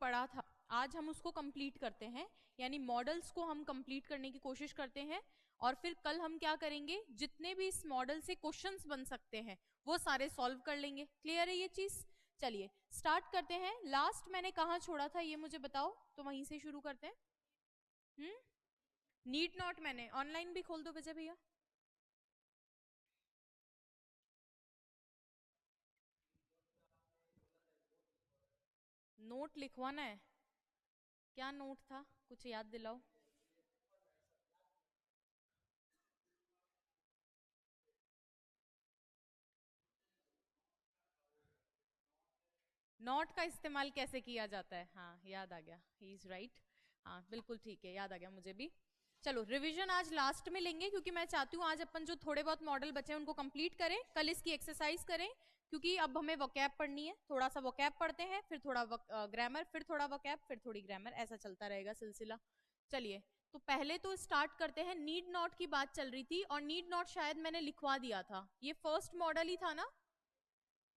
पढ़ा था आज हम उसको कंप्लीट करते हैं, यानी मॉडल्स को हम कंप्लीट करने की कोशिश करते हैं, और फिर कल हम क्या करेंगे, जितने भी इस मॉडल से क्वेश्चंस बन सकते हैं वो सारे सॉल्व कर लेंगे। क्लियर है ये चीज? चलिए स्टार्ट करते हैं। लास्ट मैंने कहाँ छोड़ा था ये मुझे बताओ, तो वहीं से शुरू करते हैं। नीड नॉट मैंने ऑनलाइन भी खोल दो विजय भैया। नोट लिखवाना है, क्या नोट था कुछ याद दिलाओ। नॉट का इस्तेमाल कैसे किया जाता है, हाँ याद आ गया, ही इज राइट। हाँ बिल्कुल ठीक है, याद आ गया मुझे भी। चलो रिवीजन आज लास्ट में लेंगे, क्योंकि मैं चाहती हूँ आज अपन जो थोड़े बहुत मॉडल बचे हैं उनको कंप्लीट करें, कल इसकी एक्सरसाइज करें, क्योंकि अब हमें वोकैब पढ़नी है। थोड़ा सा वोकैब पढ़ते हैं, फिर थोड़ा ग्रामर, फिर थोड़ा वोकैब, फिर थोड़ी ग्रामर, ऐसा चलता रहेगा सिलसिला। चलिए तो पहले तो स्टार्ट करते हैं। नीड नॉट की बात चल रही थी, और नीड नॉट शायद मैंने लिखवा दिया था, ये फर्स्ट मॉडल ही था ना,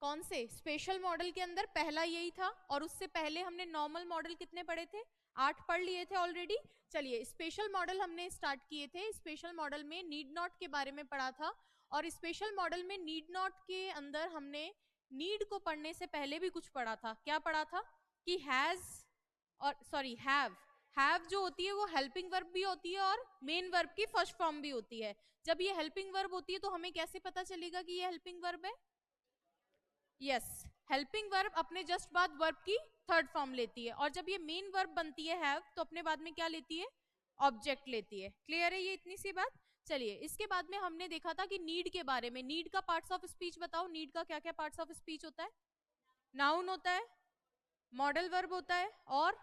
कौन से स्पेशल मॉडल के अंदर पहला यही था, और उससे पहले हमने नॉर्मल मॉडल कितने पढ़े थे, 8 पढ़ लिए थे ऑलरेडी। चलिए स्पेशल मॉडल हमने स्टार्ट किए थे, स्पेशल मॉडल में नीड नॉट के बारे में पढ़ा था, और स्पेशल मॉडल में नीड नॉट के अंदर हमने नीड को पढ़ने से पहले भी कुछ पढ़ा था। क्या पढ़ा था कि हैज और सॉरी हैव जो होती है वो हेल्पिंग वर्ब भी होती है और मेन वर्ब की फर्स्ट फॉर्म भी होती है। जब ये हेल्पिंग वर्ब होती है तो हमें कैसे पता चलेगा कि ये हेल्पिंग वर्ब है? यस, हेल्पिंग वर्ब अपने जस्ट बाद वर्ब की थर्ड फॉर्म लेती है, और जब ये मेन वर्ब बनती है हैव, तो अपने बाद में क्या लेती है? ऑब्जेक्ट लेती है। क्लियर है ये इतनी सी बात? चलिए इसके बाद में हमने देखा था कि नीड के बारे में, नीड का पार्ट्स ऑफ स्पीच बताओ, नीड का क्या क्या पार्ट्स ऑफ स्पीच होता है? नाउन होता है, मॉडल वर्ब होता है, और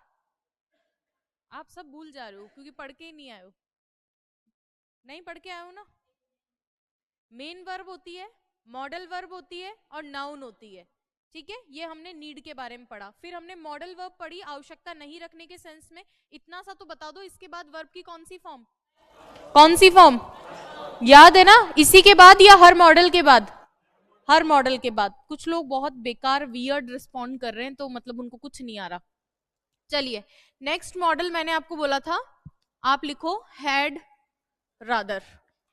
आप सब भूल जा रहे हो क्योंकि पढ़ के ही नहीं आए हो। नहीं पढ़ के आए हो ना? मेन वर्ब होती है, मॉडल वर्ब होती है, और नाउन होती है। ठीक है, ये हमने नीड के बारे में पढ़ा। फिर हमने मॉडल वर्ब पढ़ी, आवश्यकता नहीं रखने के सेंस में। इतना सा तो बता दो, इसके बाद वर्ब की कौन सी फॉर्म, कौन सी फॉर्म याद है ना? इसी के बाद या हर मॉडल के बाद? हर मॉडल के बाद। कुछ लोग बहुत बेकार वियर्ड रिस्पॉन्ड कर रहे हैं, तो मतलब उनको कुछ नहीं आ रहा। चलिए नेक्स्ट मॉडल मैंने आपको बोला था, आप लिखो हैड रादर।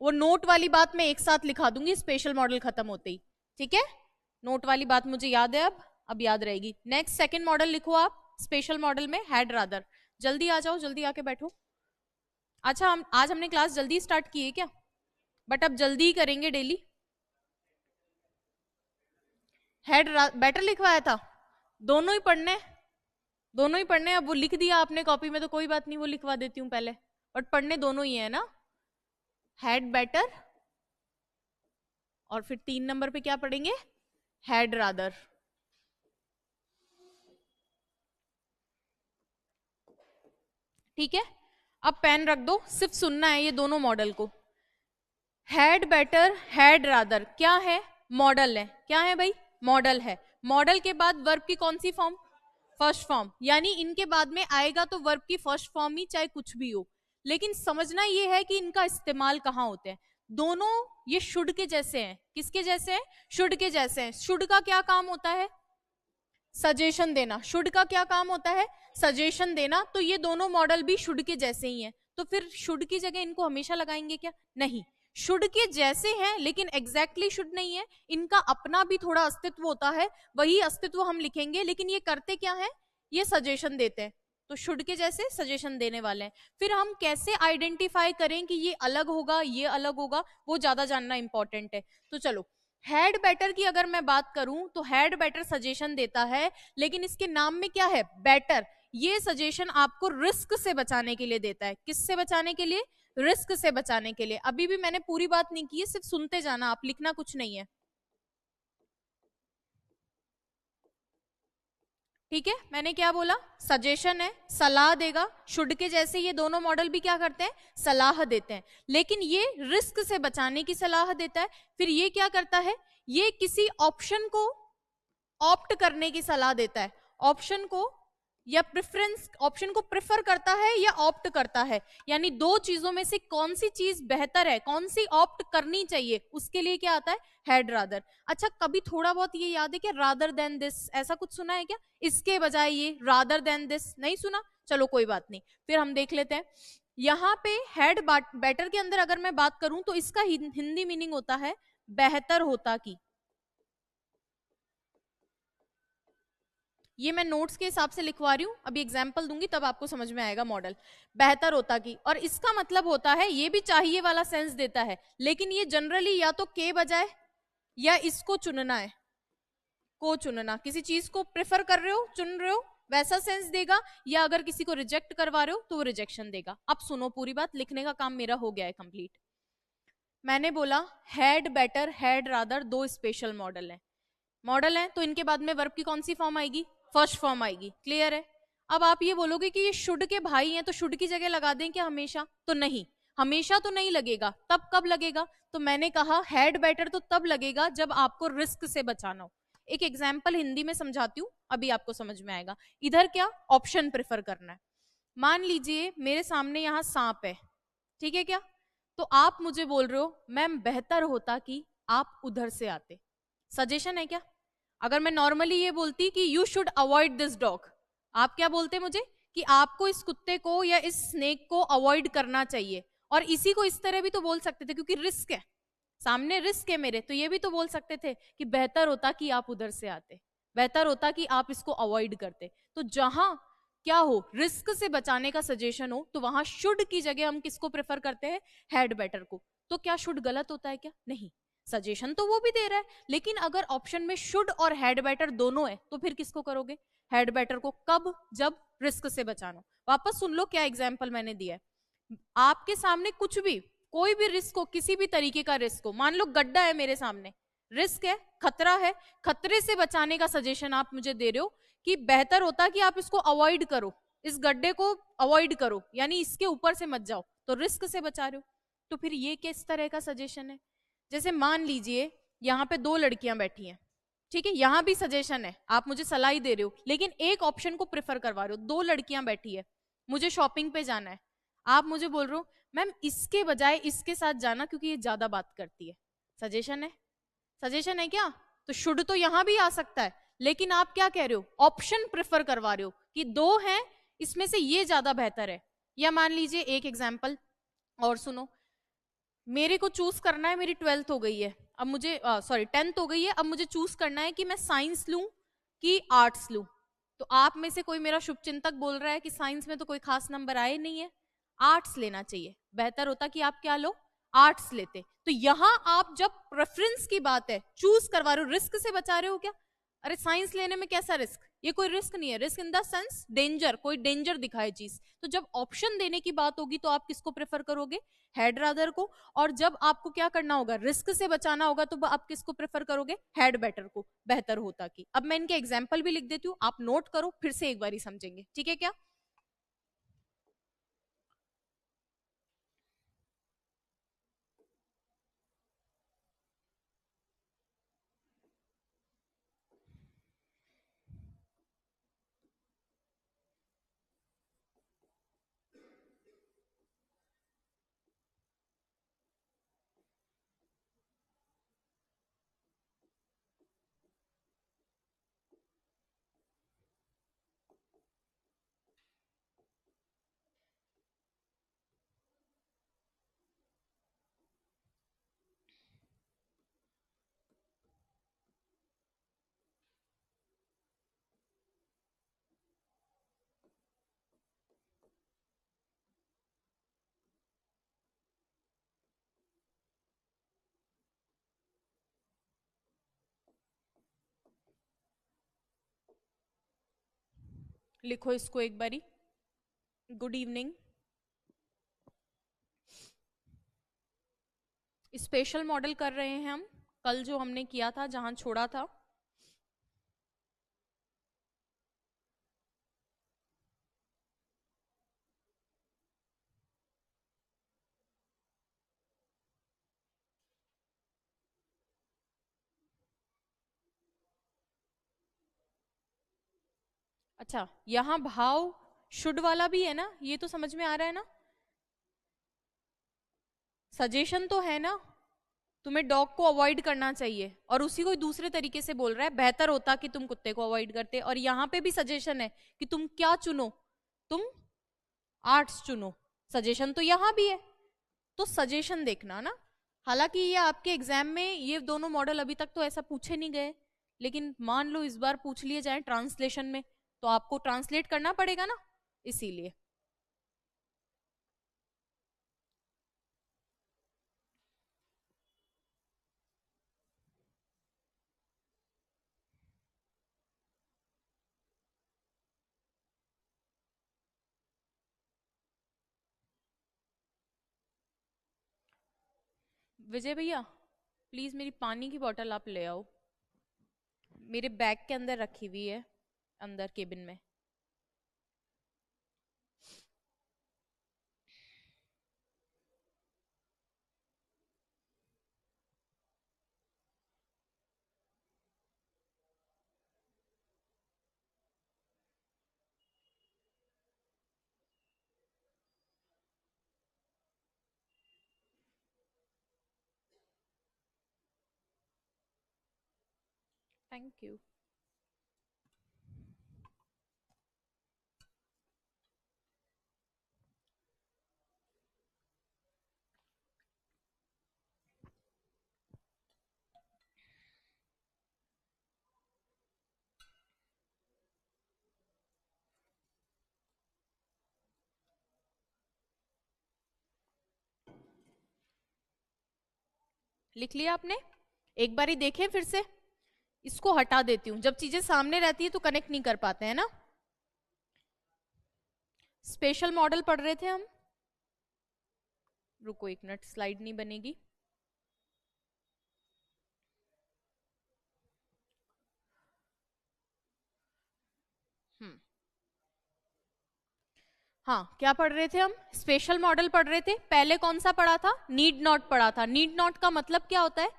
वो नोट वाली बात मैं एक साथ लिखा दूंगी स्पेशल मॉडल खत्म होते ही। ठीक है, नोट वाली बात मुझे याद है, अब याद रहेगी। नेक्स्ट सेकंड मॉडल लिखो आप स्पेशल मॉडल में, हैड रादर। जल्दी आ जाओ, जल्दी आके बैठो। अच्छा आज हमने क्लास जल्दी स्टार्ट की है क्या? बट अब जल्दी ही करेंगे डेली। हैड बेटर लिखवाया था, दोनों ही पढ़ने, दोनों ही पढ़ने। अब वो लिख दिया आपने कॉपी में तो कोई बात नहीं, वो लिखवा देती हूँ पहले, बट पढ़ने दोनों ही है ना। हैड बेटर, और फिर 3 नंबर पे क्या पढ़ेंगे? Had rather. ठीक है, अब पेन रख दो, सिर्फ सुनना है ये दोनों मॉडल को। हैड बेटर, हैड रादर क्या है? मॉडल है। क्या है भाई? मॉडल है। मॉडल के बाद वर्ब की कौन सी फॉर्म? First form. यानी इनके बाद में आएगा तो वर्ब की फर्स्ट फॉर्म ही, चाहे कुछ भी हो। लेकिन समझना ये है कि इनका इस्तेमाल कहाँ होते हैं। दोनों ये शुड के जैसे हैं। किसके जैसे हैं? शुड के जैसे हैं। शुड का क्या काम होता है? सजेशन देना। शुड का क्या काम होता है? सजेशन देना। तो ये दोनों मॉडल भी शुड के जैसे ही हैं। तो फिर शुड की जगह इनको हमेशा लगाएंगे क्या? नहीं, शुड के जैसे हैं लेकिन एग्जैक्टली शुड नहीं है। इनका अपना भी थोड़ा अस्तित्व होता है, वही अस्तित्व हम लिखेंगे। लेकिन ये करते क्या है? ये सजेशन देते हैं। तो शुड के जैसे सजेशन देने वाले हैं। फिर हम कैसे आइडेंटिफाई करें कि ये अलग होगा, ये अलग होगा, वो ज्यादा जानना इंपॉर्टेंट है। तो चलो, हैड बेटर की अगर मैं बात करूं तो हैड बेटर सजेशन देता है, लेकिन इसके नाम में क्या है? बेटर। ये सजेशन आपको रिस्क से बचाने के लिए देता है। किससे बचाने के लिए? रिस्क से बचाने के लिए। अभी भी मैंने पूरी बात नहीं की है, सिर्फ सुनते जाना, आप लिखना कुछ नहीं है। ठीक है, मैंने क्या बोला? सजेशन है, सलाह देगा। शुड के जैसे ये दोनों मॉडल भी क्या करते हैं? सलाह देते हैं, लेकिन ये रिस्क से बचाने की सलाह देता है। फिर ये क्या करता है? ये किसी ऑप्शन को ऑप्ट करने की सलाह देता है। ऑप्शन को या प्रेफरेंस, ऑप्शन को प्रेफर करता है या ऑप्ट करता है, यानी दो चीजों में से कौन सी चीज बेहतर है, कौन सी ऑप्ट करनी चाहिए, उसके लिए क्या आता है, हैड रादर। अच्छा, कभी थोड़ा बहुत ये याद है क्या, रादर देन दिस, ऐसा कुछ सुना है क्या, इसके बजाय ये, रादर देन दिस नहीं सुना, चलो कोई बात नहीं, फिर हम देख लेते हैं। यहाँ पे हैड बेटर के अंदर अगर मैं बात करूं तो इसका हिंदी मीनिंग होता है बेहतर होता की। ये मैं नोट्स के हिसाब से लिखवा रही हूँ, अभी एग्जाम्पल दूंगी तब आपको समझ में आएगा मॉडल। बेहतर होता की, और इसका मतलब होता है, ये भी चाहिए वाला सेंस देता है, लेकिन ये जनरली या तो के बजाय या इसको चुनना है, को चुनना, किसी चीज को प्रेफर कर रहे हो, चुन रहे हो, वैसा सेंस देगा, या अगर किसी को रिजेक्ट करवा रहे हो तो वो रिजेक्शन देगा। अब सुनो पूरी बात, लिखने का काम मेरा हो गया है कंप्लीट। मैंने बोला हैड बेटर हैड रादर दो स्पेशल मॉडल है, तो इनके बाद में वर्ब की कौन सी फॉर्म आएगी, फर्स्ट फॉर्म आएगी, क्लियर है। अब आप ये बोलोगे कि ये शुड के भाई हैं तो शुड की जगह लगा दें क्या हमेशा, तो नहीं, हमेशा तो नहीं लगेगा, तब कब लगेगा, तो मैंने कहा हैड बेटर तो तब लगेगा जब आपको रिस्क से बचाना हो। एक एग्जाम्पल हिंदी में समझाती हूँ, अभी आपको समझ में आएगा। इधर क्या ऑप्शन प्रेफर करना है, मान लीजिए मेरे सामने यहाँ सांप है, ठीक है क्या, तो आप मुझे बोल रहे हो मैम बेहतर होता कि आप उधर से आते, सजेशन है क्या। अगर मैं नॉर्मली ये बोलती कि you should avoid this dog, आप क्या बोलते मुझे कि आपको इस कुत्ते को या इस स्नेक को अवॉइड करना चाहिए, और इसी को इस तरह भी तो बोल सकते थे क्योंकि रिस्क है, सामने रिस्क है मेरे, तो ये भी तो बोल सकते थे कि बेहतर होता कि आप उधर से आते, बेहतर होता कि आप इसको अवॉइड करते। तो जहां क्या हो, रिस्क से बचाने का सजेशन हो, तो वहां शुड की जगह हम किसको प्रेफर करते हैं, हैड बेटर को। तो क्या शुड गलत होता है क्या, नहीं, सजेशन तो वो भी दे रहा है, लेकिन अगर ऑप्शन में शुड और हैड बेटर दोनों है तो फिर किसको करोगे, हैड बेटर को, कब, जब रिस्क से बचाना। वापस सुन लो क्या एग्जाम्पल मैंने दिया है, आपके सामने कुछ भी, कोई भी रिस्क हो, किसी भी तरीके का रिस्क हो, मान लो गड्ढा है मेरे सामने, रिस्क है, खतरा है, खतरे से बचाने का सजेशन आप मुझे दे रहे हो कि बेहतर होता कि आप इसको अवॉइड करो, इस गड्ढे को अवॉइड करो, यानी इसके ऊपर से मत जाओ, तो रिस्क से बचा रहे हो। तो फिर ये किस तरह का सजेशन है, जैसे मान लीजिए यहाँ पे दो लड़कियां बैठी हैं, ठीक है, यहां भी सजेशन है, आप मुझे सलाह ही दे रहे हो, लेकिन एक ऑप्शन को प्रेफर करवा रहे हो, दो लड़कियां बैठी है, मुझे शॉपिंग पे जाना है, आप मुझे बोल रहे हो मैम इसके बजाय इसके साथ जाना क्योंकि ये ज्यादा बात करती है, सजेशन है, सजेशन है क्या, तो शुड तो यहां भी आ सकता है, लेकिन आप क्या कह रहे हो, ऑप्शन प्रेफर करवा रहे हो कि दो हैं, इसमें से ये ज्यादा बेहतर है। या मान लीजिए एक एग्जाम्पल और सुनो, मेरे को चूज करना है, मेरी 12th हो गई है, अब मुझे सॉरी 10th हो गई है, अब मुझे चूज करना है कि मैं साइंस लूं कि आर्ट्स लूं। तो आप में से कोई मेरा शुभचिंतक बोल रहा है कि साइंस में तो कोई खास नंबर आए नहीं है, आर्ट्स लेना चाहिए, बेहतर होता कि आप क्या लो, आर्ट्स लेते। तो यहां आप जब प्रेफरेंस की बात है, चूज करवा रहे हो, रिस्क से बचा रहे हो क्या, अरे साइंस लेने में कैसा रिस्क, ये कोई रिस्क नहीं है, risk in the sense danger, कोई डेंजर दिखाए चीज। तो जब ऑप्शन देने की बात होगी तो आप किसको प्रेफर करोगे, हेड रादर को, और जब आपको क्या करना होगा, रिस्क से बचाना होगा, तो आप किसको प्रेफर करोगे, हैड बेटर को, बेहतर होता कि। अब मैं इनके एग्जाम्पल भी लिख देती हूँ, आप नोट करो, फिर से एक बार ही समझेंगे, ठीक है क्या। लिखो इसको एक बारी, गुड इवनिंग। स्पेशल मॉडल कर रहे हैं हम, कल जो हमने किया था जहां छोड़ा था। अच्छा, यहाँ भाव शुड वाला भी है ना, ये तो समझ में आ रहा है ना। सजेशन तो है ना, तुम्हें डॉग को अवॉइड करना चाहिए, और उसी को दूसरे तरीके से बोल रहा है, बेहतर होता कि तुम कुत्ते को अवॉइड करते। और यहाँ पे भी सजेशन है कि तुम क्या चुनो, तुम आर्ट्स चुनो। सजेशन तो यहाँ भी है, तो सजेशन देखना ना। हालांकि ये आपके एग्जाम में ये दोनों मॉडल अभी तक तो ऐसा पूछे नहीं गए, लेकिन मान लो इस बार पूछ लिए जाए ट्रांसलेशन में, तो आपको ट्रांसलेट करना पड़ेगा ना, इसीलिए। विजय भैया, प्लीज मेरी पानी की बोतल आप ले आओ, मेरे बैग के अंदर रखी हुई है, अंदर केबिन में। Thank you. लिख लिया आपने? एक बारी देखें फिर से, इसको हटा देती हूँ, जब चीजें सामने रहती है तो कनेक्ट नहीं कर पाते हैं ना। स्पेशल मॉडल पढ़ रहे थे हम, रुको एक मिनट, स्लाइड नहीं बनेगी। हाँ, क्या पढ़ रहे थे हम? स्पेशल मॉडल पढ़ रहे थे। पहले कौन सा पढ़ा था? नीड नॉट पढ़ा था। नीड नॉट का मतलब क्या होता है?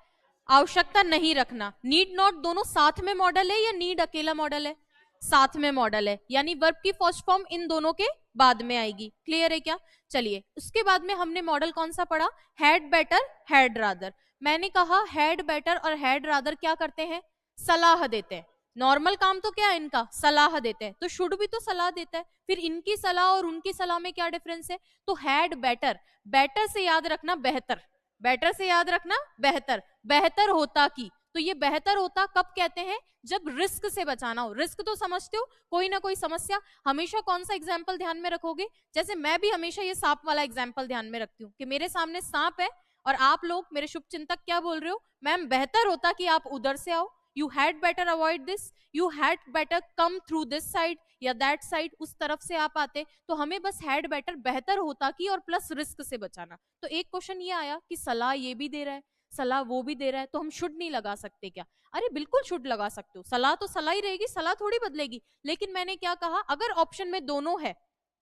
आवश्यकता नहीं रखना। नीड नॉट दोनों साथ में मॉडल है या नीड अकेला मॉडल है? साथ में मॉडल है, यानी वर्ब की फर्स्ट फॉर्म इन दोनों के बाद में आएगी। क्लियर है क्या? चलिए, उसके बाद में हमने मॉडल कौन सा पढ़ा? Had better, had rather. मैंने कहा हैड बेटर और हैड रादर क्या करते हैं? सलाह देते हैं। नॉर्मल काम तो क्या है इनका? सलाह देते हैं। तो शुड भी तो सलाह देता है, फिर इनकी सलाह और उनकी सलाह में क्या डिफरेंस है? तो हैड बेटर, बेटर से याद रखना बेहतर, बेटर से याद रखना बेहतर, बेहतर होता की। तो ये बेहतर होता कब कहते हैं? जब रिस्क से बचाना हो। रिस्क तो समझते हो, कोई ना कोई समस्या। हमेशा कौन सा एग्जाम्पल ध्यान में रखोगे? जैसे मैं भी हमेशा ये सांप वाला एग्जाम्पल ध्यान में रखती हूँ कि मेरे सामने सांप है और आप लोग मेरे शुभ चिंतक क्या बोल रहे हो? मैम बेहतर होता कि आप उधर से आओ, you had better avoid this, you had better come through this side या दैट साइड, उस तरफ से आप आते। तो हमें बस हैड बेटर बेहतर होता की और प्लस रिस्क से बचाना। तो एक क्वेश्चन ये आया कि सलाह ये भी दे रहा है, सलाह वो भी दे रहा है, तो हम शुड नहीं लगा सकते क्या? अरे बिल्कुल शुड लगा सकते हो, सलाह तो सलाह ही रहेगी, सलाह थोड़ी बदलेगी। लेकिन मैंने क्या कहा, अगर ऑप्शन में दोनों है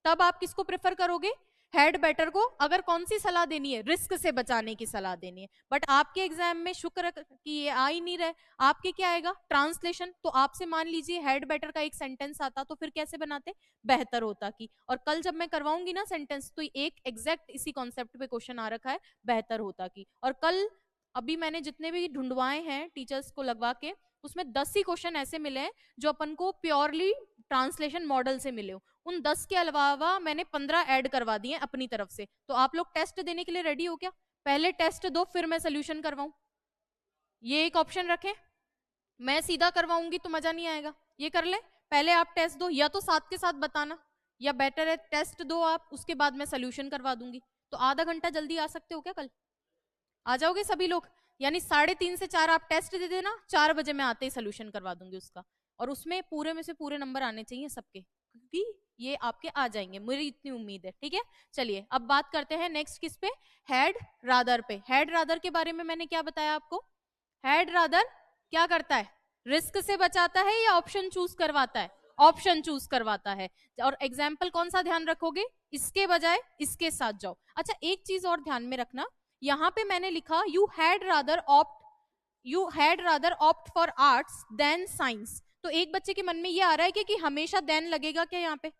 तब आप किसको प्रेफर करोगे? हेड बेटर को। अगर कौन सी सलाह देनी है? रिस्क से बचाने की सलाह देनी है। बट आपके एग्जाम में शुक्र कि ये आ ही नहीं रहे, आपके क्या आएगा? ट्रांसलेशन। तो आपसे मान लीजिए हेड बेटर का एक सेंटेंस आता, तो फिर कैसे बनाते? बेहतर होता की। और कल जब मैं करवाऊंगी ना सेंटेंस, तो एक एग्जैक्ट इसी कॉन्सेप्ट पे क्वेश्चन आ रखा है, बेहतर होता की। और कल अभी मैंने जितने भी ढूंढवाए हैं टीचर्स को लगवा के, उसमें 10 ही क्वेश्चन ऐसे मिले हैं जो अपन को प्योरली ट्रांसलेशन मॉडल से मिले हो। उन 10 के अलावा मैंने 15 ऐड करवा दिए अपनी तरफ से। तो आप लोग टेस्ट देने के लिए रेडी हो क्या? पहले टेस्ट दो फिर मैं सोल्यूशन करवाऊं, ये एक ऑप्शन रखें। मैं सीधा करवाऊंगी तो मजा नहीं आएगा, ये कर ले। पहले आप टेस्ट दो, या तो साथ के साथ बताना, या बेटर है टेस्ट दो आप, उसके बाद मैं सोल्यूशन करवा दूंगी। तो आधा घंटा जल्दी आ सकते हो क्या कल? आ जाओगे सभी लोग? यानी 3:30 से 4 आप टेस्ट दे देना, 4 बजे मैं आते ही सोल्यूशन करवा दूंगी उसका। और उसमें पूरे में से पूरे नंबर आने चाहिए सबके, क्योंकि ये आपके आ जाएंगे, मेरी इतनी उम्मीद है। ठीक है, चलिए अब बात करते हैं नेक्स्ट किस पे? हैड रादर पे। हैड रादर के बारे में मैंने क्या बताया आपको? हैड रादर क्या करता है? रिस्क से बचाता है या ऑप्शन चूज करवाता है? ऑप्शन चूज करवाता है। और एग्जाम्पल कौन सा ध्यान रखोगे? इसके बजाय इसके साथ जाओ। अच्छा, एक चीज और ध्यान में रखना, यहां पे मैंने लिखा you had rather opt for arts than science. तो एक बच्चे के मन में ये आ रहा है कि हमेशा देन लगेगा क्या, यहाँ पे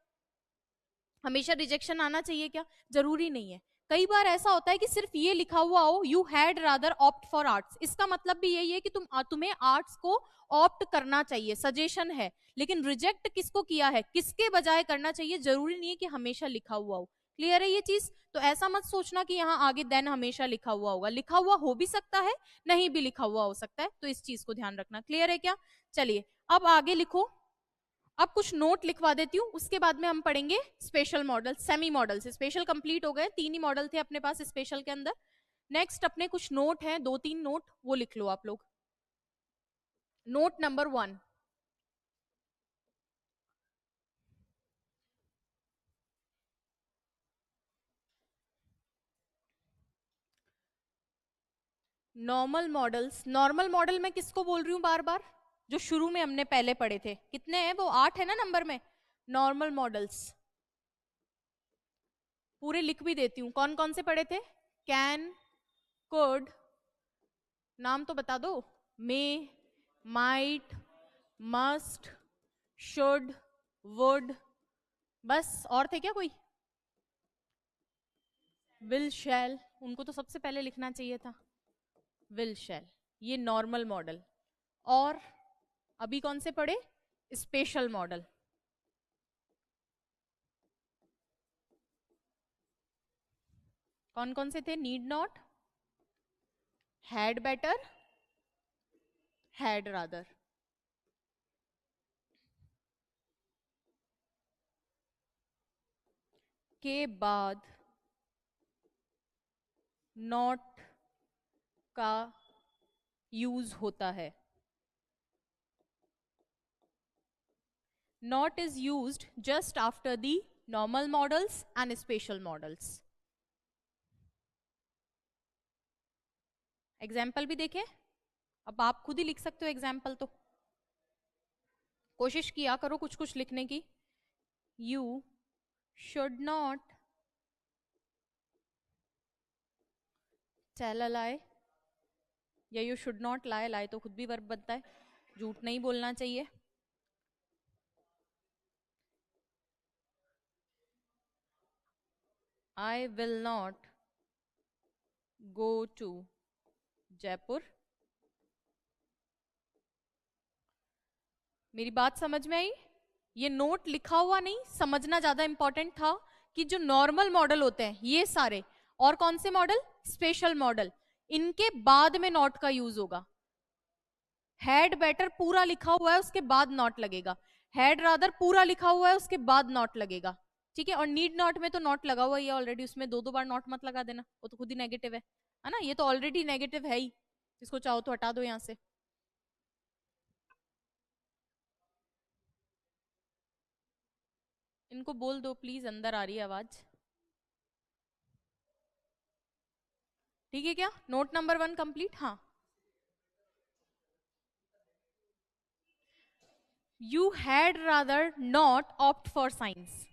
हमेशा रिजेक्शन आना चाहिए क्या? जरूरी नहीं है। कई बार ऐसा होता है कि सिर्फ ये लिखा हुआ हो you had rather opt for arts, इसका मतलब भी यही है कि तुम्हें आर्ट्स को ऑप्ट करना चाहिए, सजेशन है, लेकिन रिजेक्ट किसको किया है, किसके बजाय करना चाहिए, जरूरी नहीं है कि हमेशा लिखा हुआ हो। क्लियर है ये चीज? तो ऐसा मत सोचना कि यहाँ आगे देन हमेशा लिखा हुआ होगा, लिखा हुआ हो भी सकता है, नहीं भी लिखा हुआ हो सकता है, तो इस चीज को ध्यान रखना। क्लियर है क्या? चलिए अब आगे लिखो। अब कुछ नोट लिखवा देती हूँ, उसके बाद में हम पढ़ेंगे स्पेशल मॉडल, सेमी मॉडल से। स्पेशल कंप्लीट हो गए, 3 ही मॉडल थे अपने पास स्पेशल के अंदर। नेक्स्ट अपने कुछ नोट हैं, 2-3 नोट, वो लिख लो आप लोग। Note number 1, normal models. Normal model मैं किसको बोल रही हूँ बार बार? जो शुरू में हमने पहले पढ़े थे, कितने हैं वो? 8 है ना नंबर में। नॉर्मल मॉडल्स पूरे लिख भी देती हूँ, कौन कौन से पढ़े थे? कैन, कुड, नाम तो बता दो, मे, माइट, मस्ट, शुड, वुड, बस। और थे क्या कोई? विल, शैल, उनको तो सबसे पहले लिखना चाहिए था, विल, शैल, ये नॉर्मल मॉडल। और अभी कौन से पढ़े? Special model. कौन कौन से थे? Need not, had better, had rather. के बाद नॉट का यूज होता है। Not is used just after the normal models and special models. Example भी देखें, अब आप खुद ही लिख सकते हो एग्जाम्पल, तो कोशिश किया करो कुछ कुछ लिखने की। You should not tell a lie, या you should not lie, lie तो खुद भी वर्ब बनता है, झूठ नहीं बोलना चाहिए। I will not go to Jaipur. मेरी बात समझ में आई? ये नोट लिखा हुआ नहीं, समझना ज्यादा इंपॉर्टेंट था कि जो नॉर्मल मॉडल होते हैं ये सारे, और कौन से मॉडल? स्पेशल मॉडल, इनके बाद में नॉट का यूज होगा। हैड बेटर पूरा लिखा हुआ है, उसके बाद नॉट लगेगा। हैड रादर पूरा लिखा हुआ है, उसके बाद नॉट लगेगा। ठीक है? और नीड नॉट में तो नॉट लगा हुआ है ऑलरेडी, उसमें दो दो बार नॉट मत लगा देना, वो तो खुद ही नेगेटिव है ना? ये तो ऑलरेडी नेगेटिव है ही, इसको चाहो तो हटा दो यहां से। इनको बोल दो प्लीज, अंदर आ रही है आवाज। ठीक है क्या? Note number 1 complete. हाँ, you had rather not opt for science,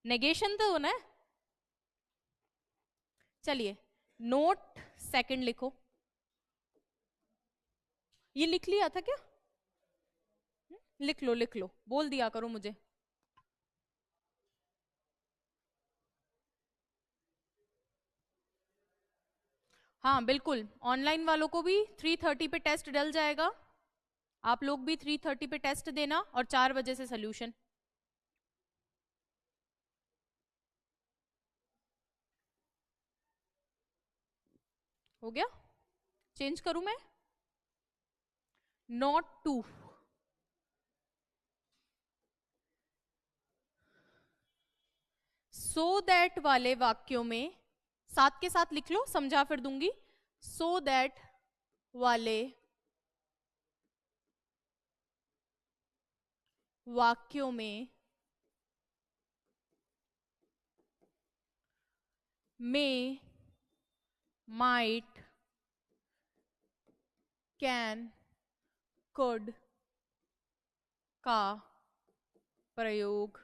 negation तो ना। चलिए नोट सेकंड लिखो। ये लिख लिया था क्या? लिख लो लिख लो, बोल दिया करो मुझे। हाँ बिल्कुल, ऑनलाइन वालों को भी 3:30 पे टेस्ट डल जाएगा, आप लोग भी 3:30 पे टेस्ट देना, और 4 बजे से सोल्यूशन। हो गया? चेंज करूं मैं? नॉट टू, सो दैट वाले वाक्यों में साथ के साथ लिख लो, समझा फिर दूंगी। सो दैट वाले वाक्यों में मे, माइट, कैन, कुड का प्रयोग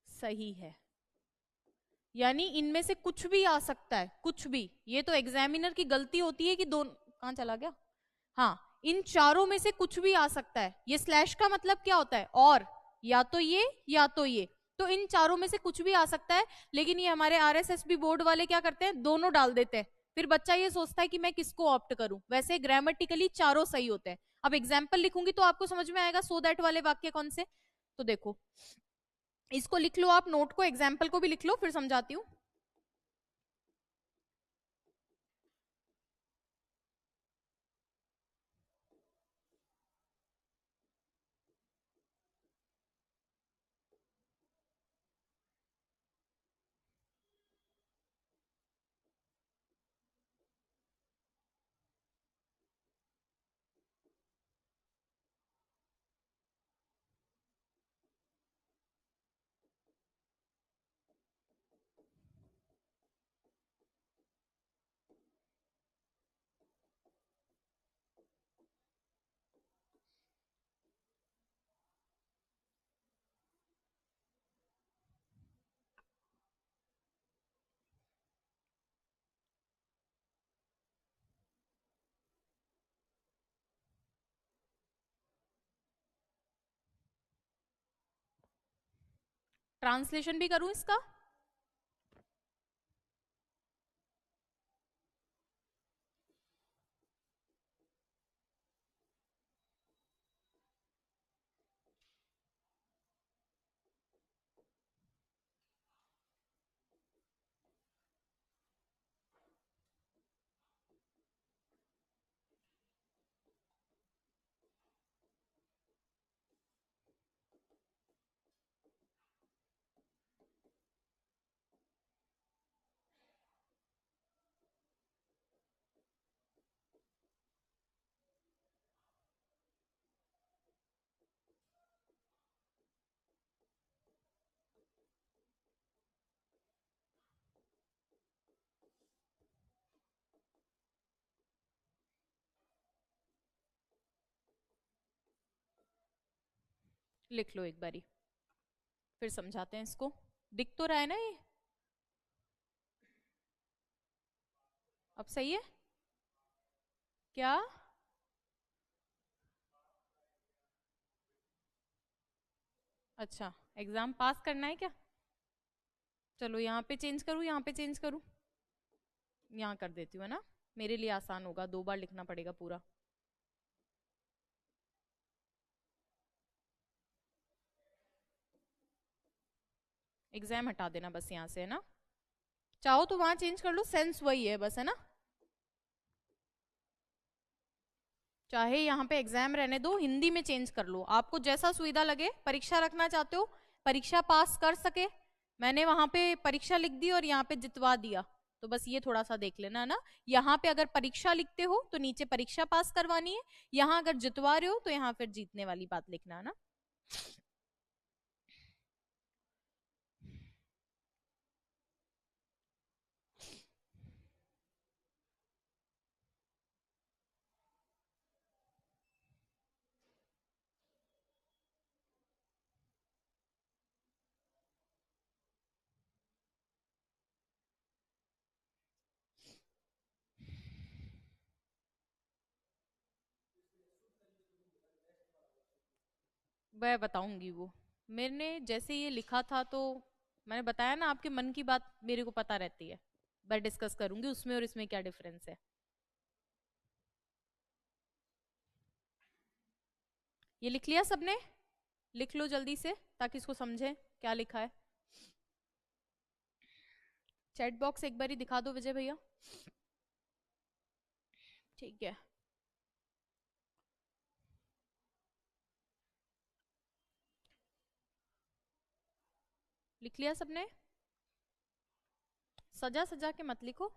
सही है। यानी इनमें से कुछ भी आ सकता है, कुछ भी। ये तो एग्जामिनर की गलती होती है कि कहां चला गया? हाँ, इन चारों में से कुछ भी आ सकता है। ये स्लैश का मतलब क्या होता है? और, या तो ये या तो ये, तो इन चारों में से कुछ भी आ सकता है। लेकिन ये हमारे आरएसएसबी बोर्ड वाले क्या करते हैं, दोनों डाल देते हैं। फिर बच्चा ये सोचता है कि मैं किसको ऑप्ट करूं। वैसे ग्रामेटिकली चारों सही होते हैं। अब एग्जाम्पल लिखूंगी तो आपको समझ में आएगा सो दैट वाले वाक्य कौन से। तो देखो, इसको लिख लो आप, नोट को, एग्जाम्पल को भी लिख लो, फिर समझाती हूँ। ट्रांसलेशन भी करूं इसका? लिख लो एक बारी, फिर समझाते हैं इसको। दिख तो रहा है ना ये? अब सही है क्या? अच्छा, एग्जाम पास करना है क्या? चलो यहाँ पे चेंज करूँ, यहाँ पे चेंज करूँ, यहाँ कर देती हूँ, है ना, मेरे लिए आसान होगा, 2 बार लिखना पड़ेगा पूरा। एग्जाम हटा देना बस यहाँ से, है ना। चाहो तो वहां चेंज कर लो, सेंस वही है बस, है ना। चाहे यहाँ पे एग्जाम रहने दो, हिंदी में चेंज कर लो, आपको जैसा सुविधा लगे। परीक्षा रखना चाहते हो, परीक्षा पास कर सके, मैंने वहां पे परीक्षा लिख दी और यहाँ पे जितवा दिया, तो बस ये थोड़ा सा देख लेना, है ना। यहाँ पे अगर परीक्षा लिखते हो तो नीचे परीक्षा पास करवानी है, यहाँ अगर जितवा रहे हो तो यहाँ फिर जीतने वाली बात लिखना, है ना। मैं बताऊंगी वो, मैंने जैसे ये लिखा था तो मैंने बताया ना, आपके मन की बात मेरे को पता रहती है। मैं डिस्कस करूंगी उसमें और इसमें क्या डिफरेंस है। ये लिख लिया सबने? लिख लो जल्दी से ताकि इसको समझें क्या लिखा है। चैट बॉक्स एक बार ही दिखा दो विजय भैया। ठीक है, लिख लिया सबने? सजा सजा के मत लिखो।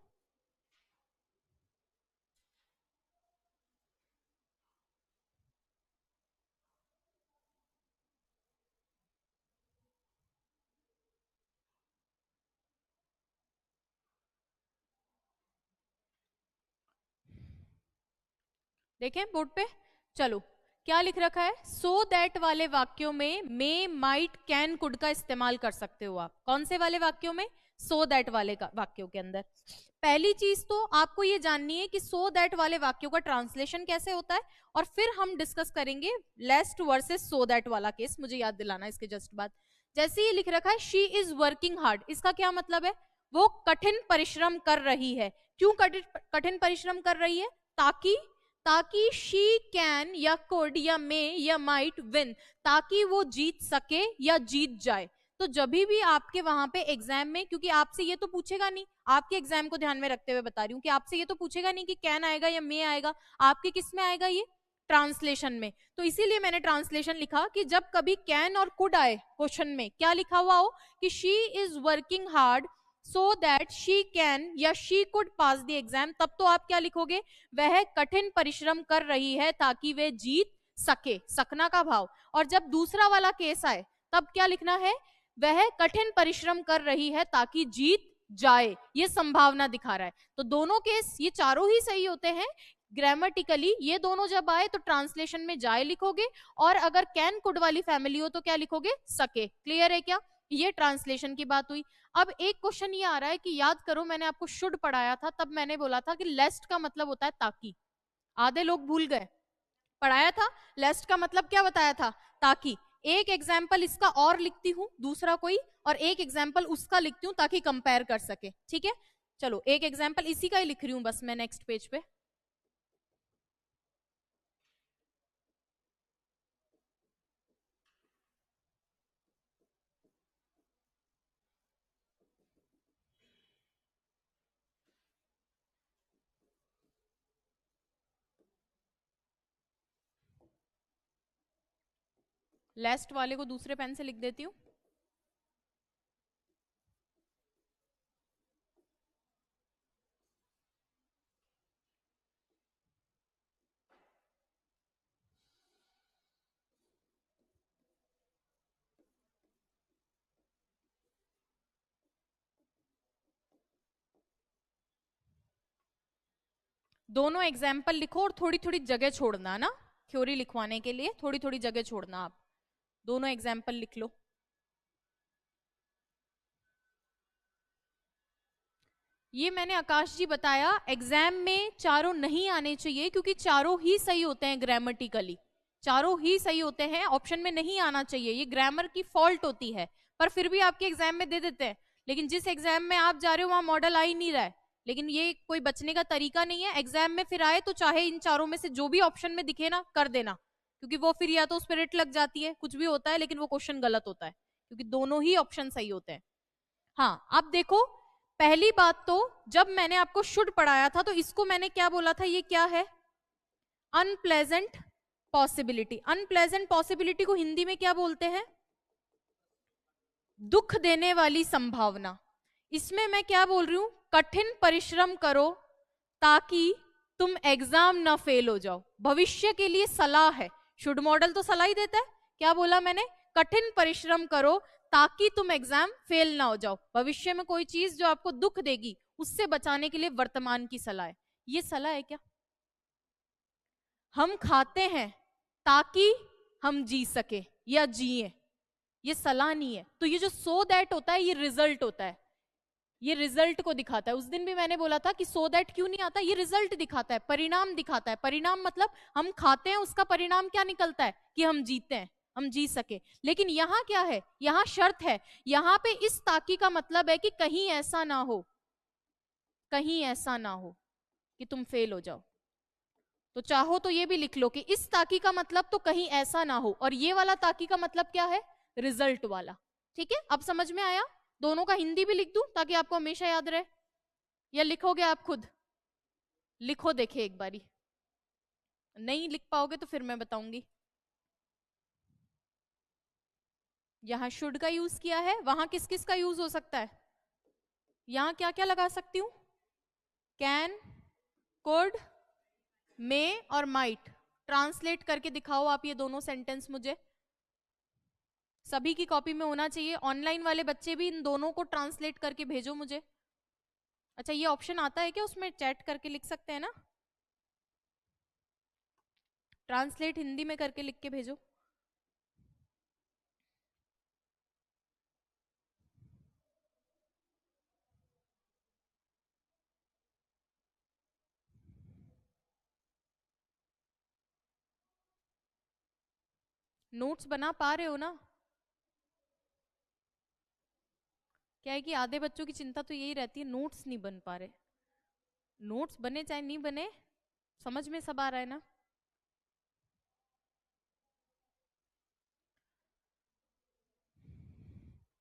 देखें बोर्ड पे, चलो क्या लिख रखा है, सो दैट वाले वाक्यों में मे, माइट, कैन, कुड का इस्तेमाल कर सकते हो आप। कौन से वाले वाक्यों में? सो दैट वाले वाक्यों के अंदर। पहली चीज तो आपको ये जाननी है कि सो दैट वाले वाक्यों का ट्रांसलेशन कैसे होता है, और फिर हम डिस्कस करेंगे लेस्ट वर्सेस सो दैट वाला केस। मुझे याद दिलाना इसके जस्ट बाद। जैसे ये लिख रखा है शी इज वर्किंग हार्ड, इसका क्या मतलब है? वो कठिन परिश्रम कर रही है। क्यों कठिन परिश्रम कर रही है? ताकि ताकि शी कैन या कुड या मे या माइट विन, ताकि वो जीत सके या जीत जाए। तो जब भी आपके वहां पे एग्जाम में, क्योंकि आपसे ये तो पूछेगा नहीं, आपके एग्जाम को ध्यान में रखते हुए बता रही हूँ कि आपसे ये तो पूछेगा नहीं कि कैन आएगा या मे आएगा, आपके किस में आएगा? ये ट्रांसलेशन में। तो इसीलिए मैंने ट्रांसलेशन लिखा कि जब कभी कैन और कुड आए क्वेश्चन में, क्या लिखा हुआ हो कि she is working hard so that she can या she could pass the exam, तब तो आप क्या लिखोगे? वह कठिन परिश्रम कर रही है ताकि वे जीत सके, सकना का भाव। और जब दूसरा वाला केस आए तब क्या लिखना है? वह कठिन परिश्रम कर रही है ताकि जीत जाए, ये संभावना दिखा रहा है। तो दोनों केस ये चारों ही सही होते हैं ग्रामेटिकली। ये दोनों जब आए तो ट्रांसलेशन में जाए लिखोगे, और अगर कैन कुड वाली फैमिली हो तो क्या लिखोगे? सके। क्लियर है क्या? ये ट्रांसलेशन की बात हुई। अब एक क्वेश्चन ये आ रहा है कि याद करो मैंने आपको शुड पढ़ाया था, तब मैंने बोला था कि लेस्ट का मतलब होता है ताकि। आधे लोग भूल गए, पढ़ाया था लेस्ट का मतलब क्या बताया था? ताकि। एक एग्जाम्पल इसका और लिखती हूं दूसरा कोई, और एक एग्जाम्पल उसका लिखती हूं ताकि कंपेयर कर सके। ठीक है, चलो एक एग्जाम्पल इसी का ही लिख रही हूं बस मैं नेक्स्ट पेज पे। लेस्ट वाले को दूसरे पेन से लिख देती हूँ। दोनों एग्जाम्पल लिखो और थोड़ी थोड़ी जगह छोड़ना ना, थ्योरी लिखवाने के लिए थोड़ी थोड़ी जगह छोड़ना। आप दोनों एग्जाम्पल लिख लो। ये मैंने आकाश जी बताया, एग्जाम में चारों नहीं आने चाहिए क्योंकि चारों ही सही होते हैं ग्रामेटिकली, चारों ही सही होते हैं, ऑप्शन में नहीं आना चाहिए। ये ग्रामर की फॉल्ट होती है, पर फिर भी आपके एग्जाम में दे देते हैं। लेकिन जिस एग्जाम में आप जा रहे हो वहां मॉडल आ ही नहीं रहा है। लेकिन ये कोई बचने का तरीका नहीं है, एग्जाम में फिर आए तो चाहे इन चारों में से जो भी ऑप्शन में दिखे ना कर देना, क्योंकि वो फिर या तो उस पर रेट लग जाती है, कुछ भी होता है, लेकिन वो क्वेश्चन गलत होता है क्योंकि दोनों ही ऑप्शन सही होते हैं। हाँ, अब देखो, पहली बात तो जब मैंने आपको शुड पढ़ाया था तो इसको मैंने क्या बोला था? ये क्या है? Unpleasant possibility. अनप्लेजेंट पॉसिबिलिटी को हिंदी में क्या बोलते हैं? दुख देने वाली संभावना। इसमें मैं क्या बोल रही हूं? कठिन परिश्रम करो ताकि तुम एग्जाम ना फेल हो जाओ। भविष्य के लिए सलाह है, शुड मॉडल तो सलाह ही देता है। क्या बोला मैंने? कठिन परिश्रम करो ताकि तुम एग्जाम फेल ना हो जाओ। भविष्य में कोई चीज जो आपको दुख देगी उससे बचाने के लिए वर्तमान की सलाह है। ये सलाह है क्या? हम खाते हैं ताकि हम जी सके या जिए, ये सलाह नहीं है। तो ये जो सो दैट होता है ये रिजल्ट होता है, ये रिजल्ट को दिखाता है। उस दिन भी मैंने बोला था कि सो दैट क्यों नहीं आता, ये रिजल्ट दिखाता है, परिणाम दिखाता है। परिणाम मतलब हम खाते हैं, उसका परिणाम क्या निकलता है? कि हम जीते हैं, हम जी सके। लेकिन यहाँ क्या है? यहाँ शर्त है, यहाँ पे इस ताकि का मतलब है कि कहीं ऐसा ना हो, कहीं ऐसा ना हो कि तुम फेल हो जाओ। तो चाहो तो ये भी लिख लो कि इस ताकि का मतलब तो कहीं ऐसा ना हो, और ये वाला ताकि का मतलब क्या है? रिजल्ट वाला। ठीक है, अब समझ में आया? दोनों का हिंदी भी लिख दूं ताकि आपको हमेशा याद रहे, या लिखोगे आप खुद? लिखो देखे एक बारी, नहीं लिख पाओगे तो फिर मैं बताऊंगी। यहां शुड का यूज किया है, वहां किस किस का यूज हो सकता है? यहां क्या क्या लगा सकती हूँ? कैन, कुड, मे और माइट। ट्रांसलेट करके दिखाओ आप ये दोनों सेंटेंस मुझे, सभी की कॉपी में होना चाहिए। ऑनलाइन वाले बच्चे भी इन दोनों को ट्रांसलेट करके भेजो मुझे। अच्छा, ये ऑप्शन आता है क्या उसमें? चैट करके लिख सकते हैं ना? ट्रांसलेट हिंदी में करके लिख के भेजो। नोट्स बना पा रहे हो ना? क्या है कि आधे बच्चों की चिंता तो यही रहती है, नोट्स नहीं बन पा रहे। नोट्स बने चाहे नहीं बने, समझ में सब आ रहा है ना?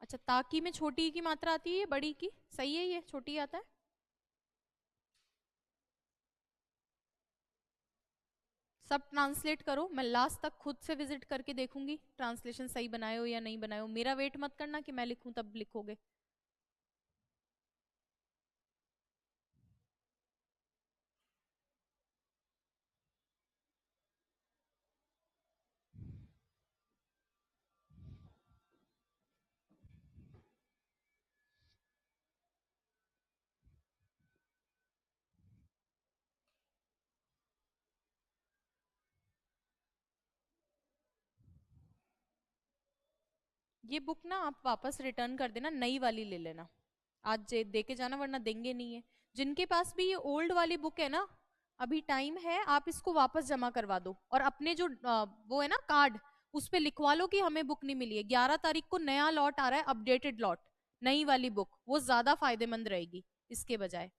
अच्छा, ताकि में छोटी की मात्रा आती है, बड़ी की सही है, ये छोटी आता है। सब ट्रांसलेट करो, मैं लास्ट तक खुद से विजिट करके देखूंगी ट्रांसलेशन सही बनाए हो या नहीं बनाए हो। मेरा वेट मत करना कि मैं लिखूं तब लिखोगे। ये बुक ना आप वापस रिटर्न कर देना, नई वाली ले लेना। आज दे के जाना वरना देंगे नहीं है। जिनके पास भी ये ओल्ड वाली बुक है ना, अभी टाइम है, आप इसको वापस जमा करवा दो। और अपने जो वो है ना कार्ड, उस पे लिखवा लो कि हमें बुक नहीं मिली है। 11 तारीख को नया लॉट आ रहा है, अपडेटेड लॉट, नई वाली बुक, वो ज्यादा फायदेमंद रहेगी इसके बजाय।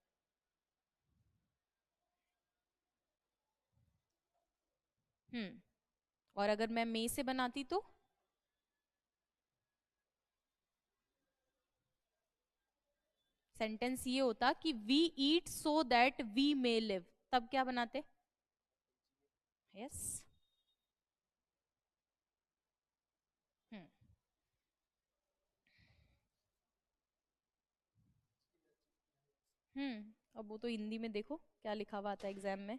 और अगर मैं मई से बनाती तो सेंटेंस ये होता कि we eat so that we may live, तब क्या बनाते? यस। हम्म। अब वो तो हिंदी में देखो क्या लिखा हुआ आता है एग्जाम में।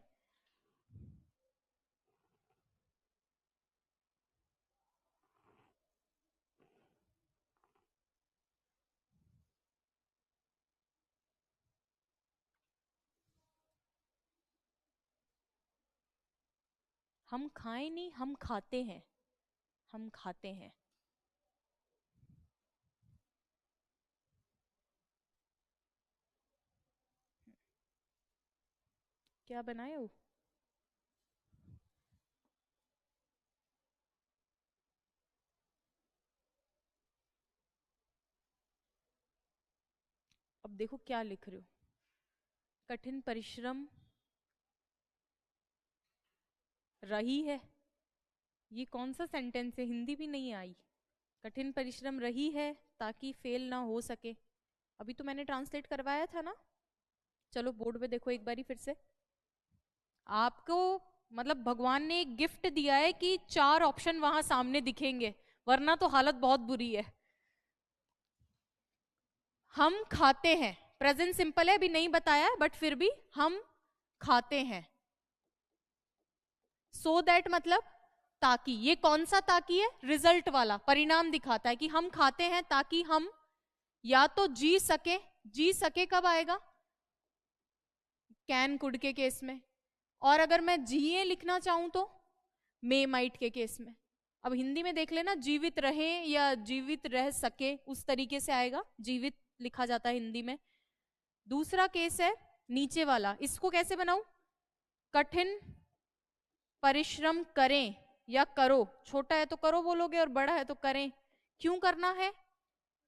हम खाए नहीं, हम खाते हैं, हम खाते हैं। क्या बनाए हो? अब देखो क्या लिख रहे हो। कठिन परिश्रम रही है, ये कौन सा सेंटेंस है, हिंदी भी नहीं आई। कठिन परिश्रम रही है ताकि फेल ना हो सके, अभी तो मैंने ट्रांसलेट करवाया था ना। चलो बोर्ड पे देखो एक बारी फिर से। आपको मतलब भगवान ने एक गिफ्ट दिया है कि 4 ऑप्शन वहां सामने दिखेंगे, वरना तो हालत बहुत बुरी है। हम खाते हैं, प्रेजेंट सिंपल है, अभी नहीं बताया है बट फिर भी हम खाते हैं। सो दैट मतलब ताकि, ये कौन सा ताकि है? रिजल्ट वाला, परिणाम दिखाता है कि हम खाते हैं ताकि हम या तो जी सके। जी सके कब आएगा? कैन कुड के केस में। और अगर मैं जिए लिखना चाहूं तो मे माइट के केस में। अब हिंदी में देख लेना, जीवित रहे या जीवित रह सके, उस तरीके से आएगा, जीवित लिखा जाता है हिंदी में। दूसरा केस है नीचे वाला, इसको कैसे बनाऊं? कठिन परिश्रम करें या करो, छोटा है तो करो बोलोगे और बड़ा है तो करें। क्यों करना है?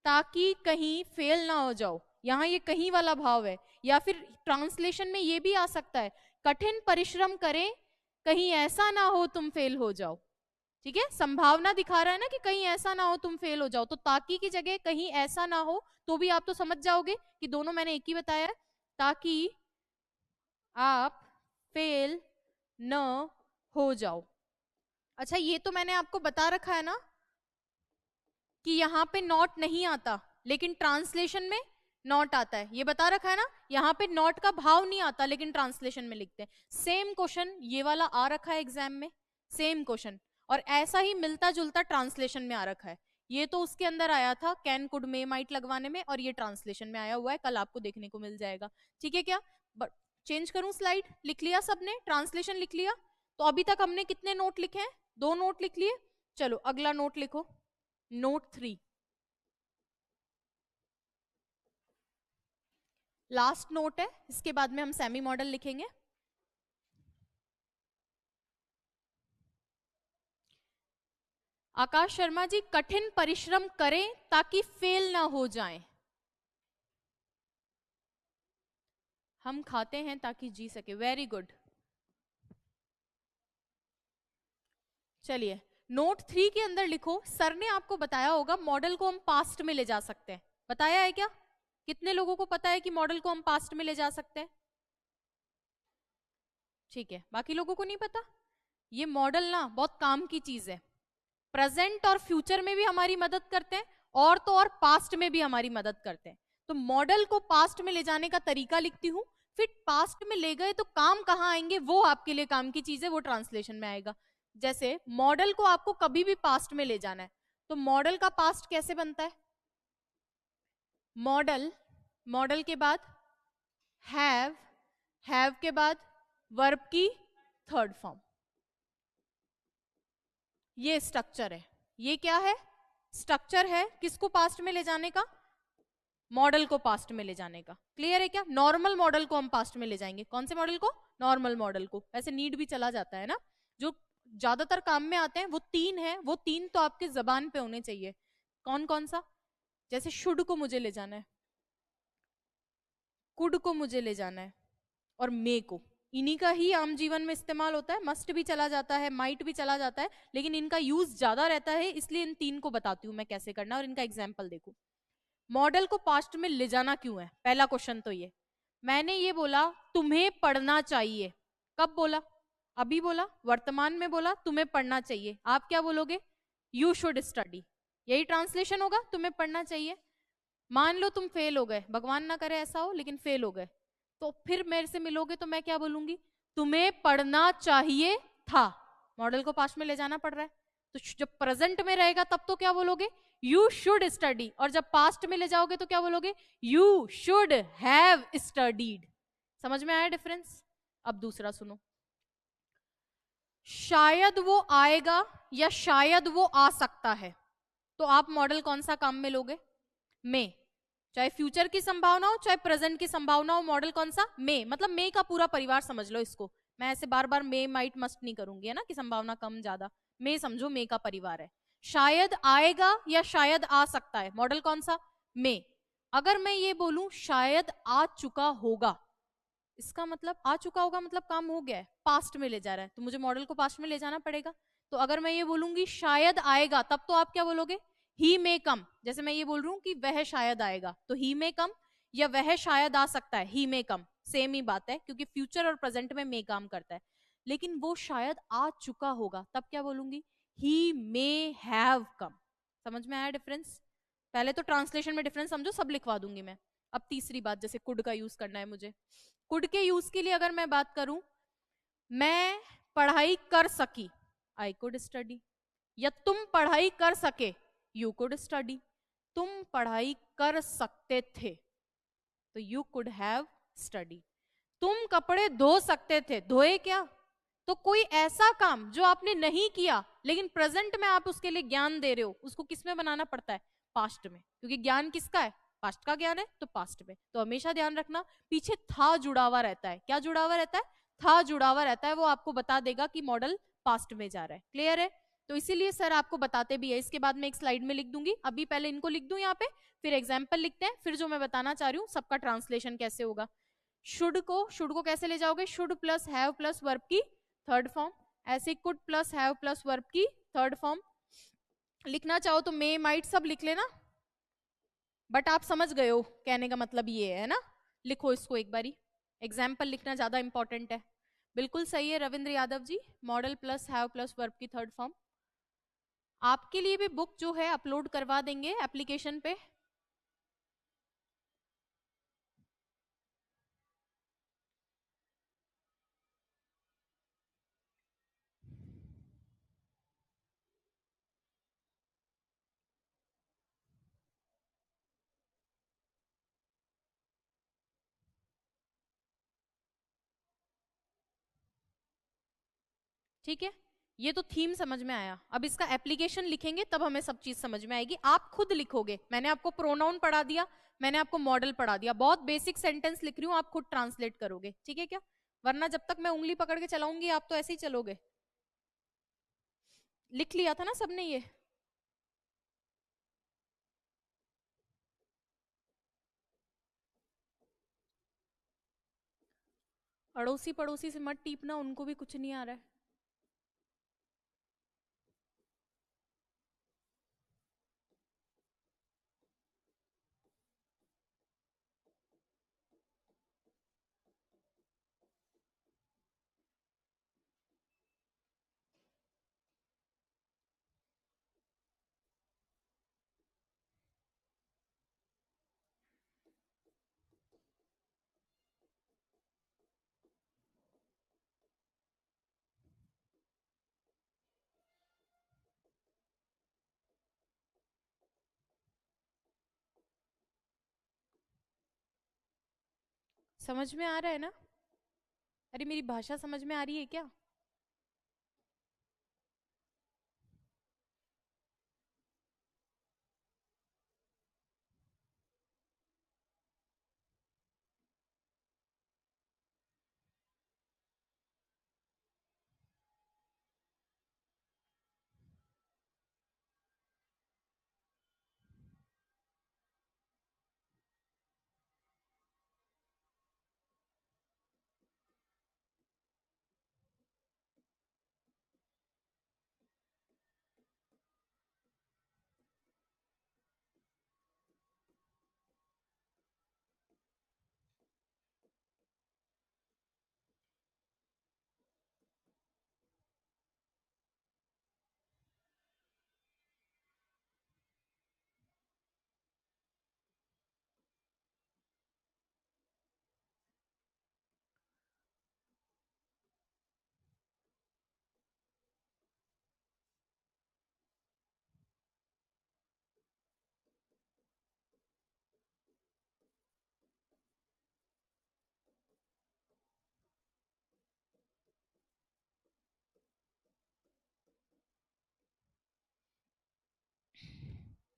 ताकि कहीं फेल ना हो जाओ, यहां ये कहीं वाला भाव है। या फिर ट्रांसलेशन में ये भी आ सकता है, कठिन परिश्रम करें कहीं ऐसा ना हो तुम फेल हो जाओ। ठीक है, संभावना दिखा रहा है ना कि कहीं ऐसा ना हो तुम फेल हो जाओ, तो ताकि की जगह कहीं ऐसा ना हो, तो भी आप तो समझ जाओगे कि दोनों मैंने एक ही बताया है, ताकि आप फेल न हो जाओ। अच्छा, ये तो मैंने आपको बता रखा है ना कि यहाँ पे नॉट नहीं आता, लेकिन ट्रांसलेशन में नॉट आता है, ये बता रखा है ना। यहाँ पे नॉट का भाव नहीं आता लेकिन ट्रांसलेशन में लिखते हैं। सेम क्वेश्चन ये वाला आ रखा है एग्जाम में, सेम क्वेश्चन, और ऐसा ही मिलता जुलता ट्रांसलेशन में आ रखा है। ये तो उसके अंदर आया था कैन कुड मे माइट लगवाने में, और ये ट्रांसलेशन में आया हुआ है, कल आपको देखने को मिल जाएगा। ठीक है क्या? चेंज करूं स्लाइड? लिख लिया सबने, ट्रांसलेशन लिख लिया? तो अभी तक हमने कितने नोट लिखे हैं? 2 नोट लिख लिए। चलो अगला नोट लिखो, नोट 3, लास्ट नोट है, इसके बाद में हम सेमी मॉडल लिखेंगे। आकाश शर्मा जी, कठिन परिश्रम करें ताकि फेल ना हो जाएं। हम खाते हैं ताकि जी सके। Very good. चलिए, नोट 3 के अंदर लिखो, सर ने आपको बताया होगा मॉडल को हम पास्ट में ले जा सकते हैं। बताया है क्या? कितने लोगों को पता है कि मॉडल को हम पास्ट में ले जा सकते हैं? ठीक है, बाकी लोगों को नहीं पता। ये मॉडल ना बहुत काम की चीज है। प्रेजेंट और फ्यूचर में भी हमारी मदद करते हैं, और तो और पास्ट में भी हमारी मदद करते हैं। तो मॉडल को पास्ट में ले जाने का तरीका लिखती हूं, फिर पास्ट में ले गए तो काम कहां आएंगे, वो आपके लिए काम की चीज है, वो ट्रांसलेशन में आएगा। जैसे मॉडल को आपको कभी भी पास्ट में ले जाना है, तो मॉडल का पास्ट कैसे बनता है? मॉडल, मॉडल के बाद हैव के बाद वर्ब की थर्ड फॉर्म। ये स्ट्रक्चर है। ये क्या है? स्ट्रक्चर है किसको पास्ट में ले जाने का? मॉडल को पास्ट में ले जाने का। क्लियर है क्या? नॉर्मल मॉडल को हम पास्ट में ले जाएंगे। कौन से मॉडल को? नॉर्मल मॉडल को। ऐसे नीड भी चला जाता है ना, जो ज्यादातर काम में आते हैं। वो 3 है, वो 3 तो आपके जबान पे होने चाहिए। कौन कौन सा? जैसे शुड को मुझे ले जाना है, कुड को मुझे ले जाना है, और मे को। इन्हीं का ही आम जीवन में इस्तेमाल होता है। मस्ट भी चला जाता है, माइट भी चला जाता है, लेकिन इनका यूज ज्यादा रहता है, इसलिए इन 3 को बताती हूं मैं कैसे करना है, और इनका एग्जाम्पल देखो। मॉडल को पास्ट में ले जाना क्यों है? पहला क्वेश्चन तो ये। मैंने ये बोला तुम्हें पढ़ना चाहिए। कब बोला? अभी बोला, वर्तमान में बोला तुम्हें पढ़ना चाहिए। आप क्या बोलोगे? You should study. यही ट्रांसलेशन होगा, तुम्हें पढ़ना चाहिए। मान लो तुम फेल हो गए, भगवान ना करे ऐसा हो, लेकिन फेल हो गए, तो फिर मेरे से मिलोगे तो मैं क्या बोलूंगी? तुम्हें पढ़ना चाहिए था। मॉडल को पास्ट में ले जाना पड़ रहा है, तो जब प्रेजेंट में रहेगा तब तो क्या बोलोगे? You should study. और जब पास्ट में ले जाओगे तो क्या बोलोगे? You should have studied. समझ में आया डिफरेंस? अब दूसरा सुनो। शायद वो आएगा या शायद वो आ सकता है, तो आप मॉडल कौन सा काम में लोगे? में। चाहे फ्यूचर की संभावना हो चाहे प्रेजेंट की संभावना हो, मॉडल कौन सा? में। मतलब में का पूरा परिवार समझ लो इसको। मैं ऐसे बार बार में, माइट, मस्ट नहीं करूंगी, है ना, कि संभावना कम ज्यादा। में समझो, में का परिवार है। शायद आएगा या शायद आ सकता है, मॉडल कौन सा? में। अगर मैं ये बोलूं शायद आ चुका होगा, इसका मतलब आ चुका होगा मतलब काम हो गया है, पास्ट में ले जा रहा है, तो मुझे मॉडल को पास्ट में ले जाना पड़ेगा। तो अगर मैं ये बोलूंगी शायद आएगा, तब तो आप क्या बोलोगे? ही मे कम। जैसे मैं ये बोल रही हूँ कि वह शायद आएगा, तो ही मे कम, या वह शायद आ सकता है, ही मे कम। सेम ही बात है, क्योंकि फ्यूचर और प्रेजेंट में मे काम करता है। लेकिन वो शायद आ चुका होगा, तब क्या बोलूंगी? ही मे हैव कम। समझ में आया डिफरेंस? पहले तो ट्रांसलेशन में डिफरेंस समझो, सब लिखवा दूंगी मैं। अब तीसरी बात, जैसे कुड का यूज करना है मुझे। कुड के यूज के लिए अगर मैं बात करूं, मैं पढ़ाई कर सकी, आई कुड स्टडी, या तुम पढ़ाई कर सके, यू कुड स्टडी। तुम पढ़ाई कर सकते थे, तो यू कुड हैव स्टडी। तुम कपड़े धो सकते थे, धोए क्या? तो कोई ऐसा काम जो आपने नहीं किया लेकिन प्रेजेंट में आप उसके लिए ज्ञान दे रहे हो, उसको किस में बनाना पड़ता है? पास्ट में, क्योंकि ज्ञान किसका है? पास्ट का ज्ञान है, तो पास्ट में। तो हमेशा ध्यान रखना, पीछे था जुड़ा हुआ रहता है। क्या जुड़ा हुआ रहता है? था जुड़ा हुआ रहता है, वो आपको बता देगा कि मॉडल पास्ट में जा रहा है। क्लियर है? तो इसीलिए सर आपको बताते भी है। इसके बाद मैं एक स्लाइड में लिख दूंगी, अभी पहले इनको लिख दूं यहाँ पे, फिर एग्जाम्पल लिखते हैं, फिर जो मैं बताना चाह रही हूँ सबका ट्रांसलेशन कैसे होगा। शुड को कैसे ले जाओगे? Should plus have plus verb की थर्ड फॉर्म। ऐसे could plus have plus verb की थर्ड फॉर्म। लिखना चाहो तो मे, माइट सब लिख लेना, बट आप समझ गए हो कहने का मतलब ये है ना। लिखो इसको एक बारी, एग्जाम्पल लिखना ज्यादा इंपॉर्टेंट है। बिल्कुल सही है Ravindra Yadav ji, modal plus have plus verb की थर्ड फॉर्म। आपके लिए भी बुक जो है अपलोड करवा देंगे एप्लीकेशन पे। ठीक है, ये तो थीम समझ में आया। अब इसका एप्लीकेशन लिखेंगे तब हमें सब चीज समझ में आएगी। आप खुद लिखोगे, मैंने आपको प्रोनाउन पढ़ा दिया, मैंने आपको मॉडल पढ़ा दिया, बहुत बेसिक सेंटेंस लिख रही हूँ, आप खुद ट्रांसलेट करोगे। ठीक है क्या? वरना जब तक मैं उंगली पकड़ के चलाऊंगी आप तो ऐसे ही चलोगे। लिख लिया था ना सबने ये? अड़ोसी पड़ोसी से मत टीपना, उनको भी कुछ नहीं आ रहा है। समझ में आ रहा है ना? अरे मेरी भाषा समझ में आ रही है क्या?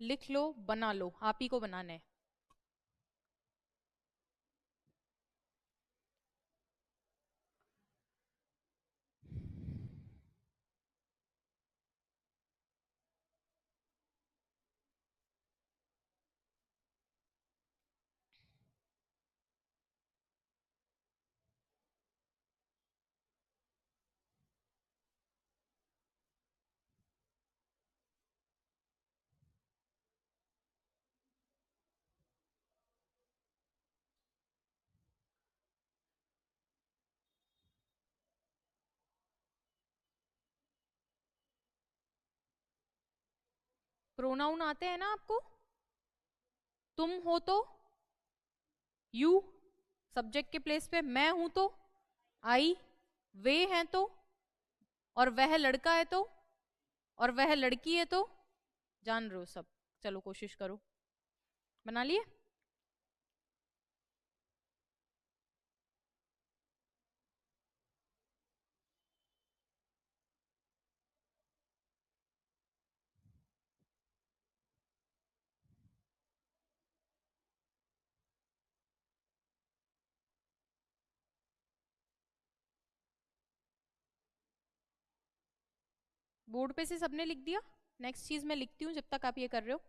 लिख लो, बना लो, आप ही को बनाना है। प्रोनाउन आते हैं ना आपको? तुम हो तो यू, सब्जेक्ट के प्लेस पे। मैं हूं तो आई, वे हैं तो, और वह लड़का है तो, और वह लड़की है तो। जान रहे हो सब? चलो कोशिश करो। बना लिए? बोर्ड पे से सबने लिख दिया? नेक्स्ट चीज मैं लिखती हूँ जब तक आप ये कर रहे हो।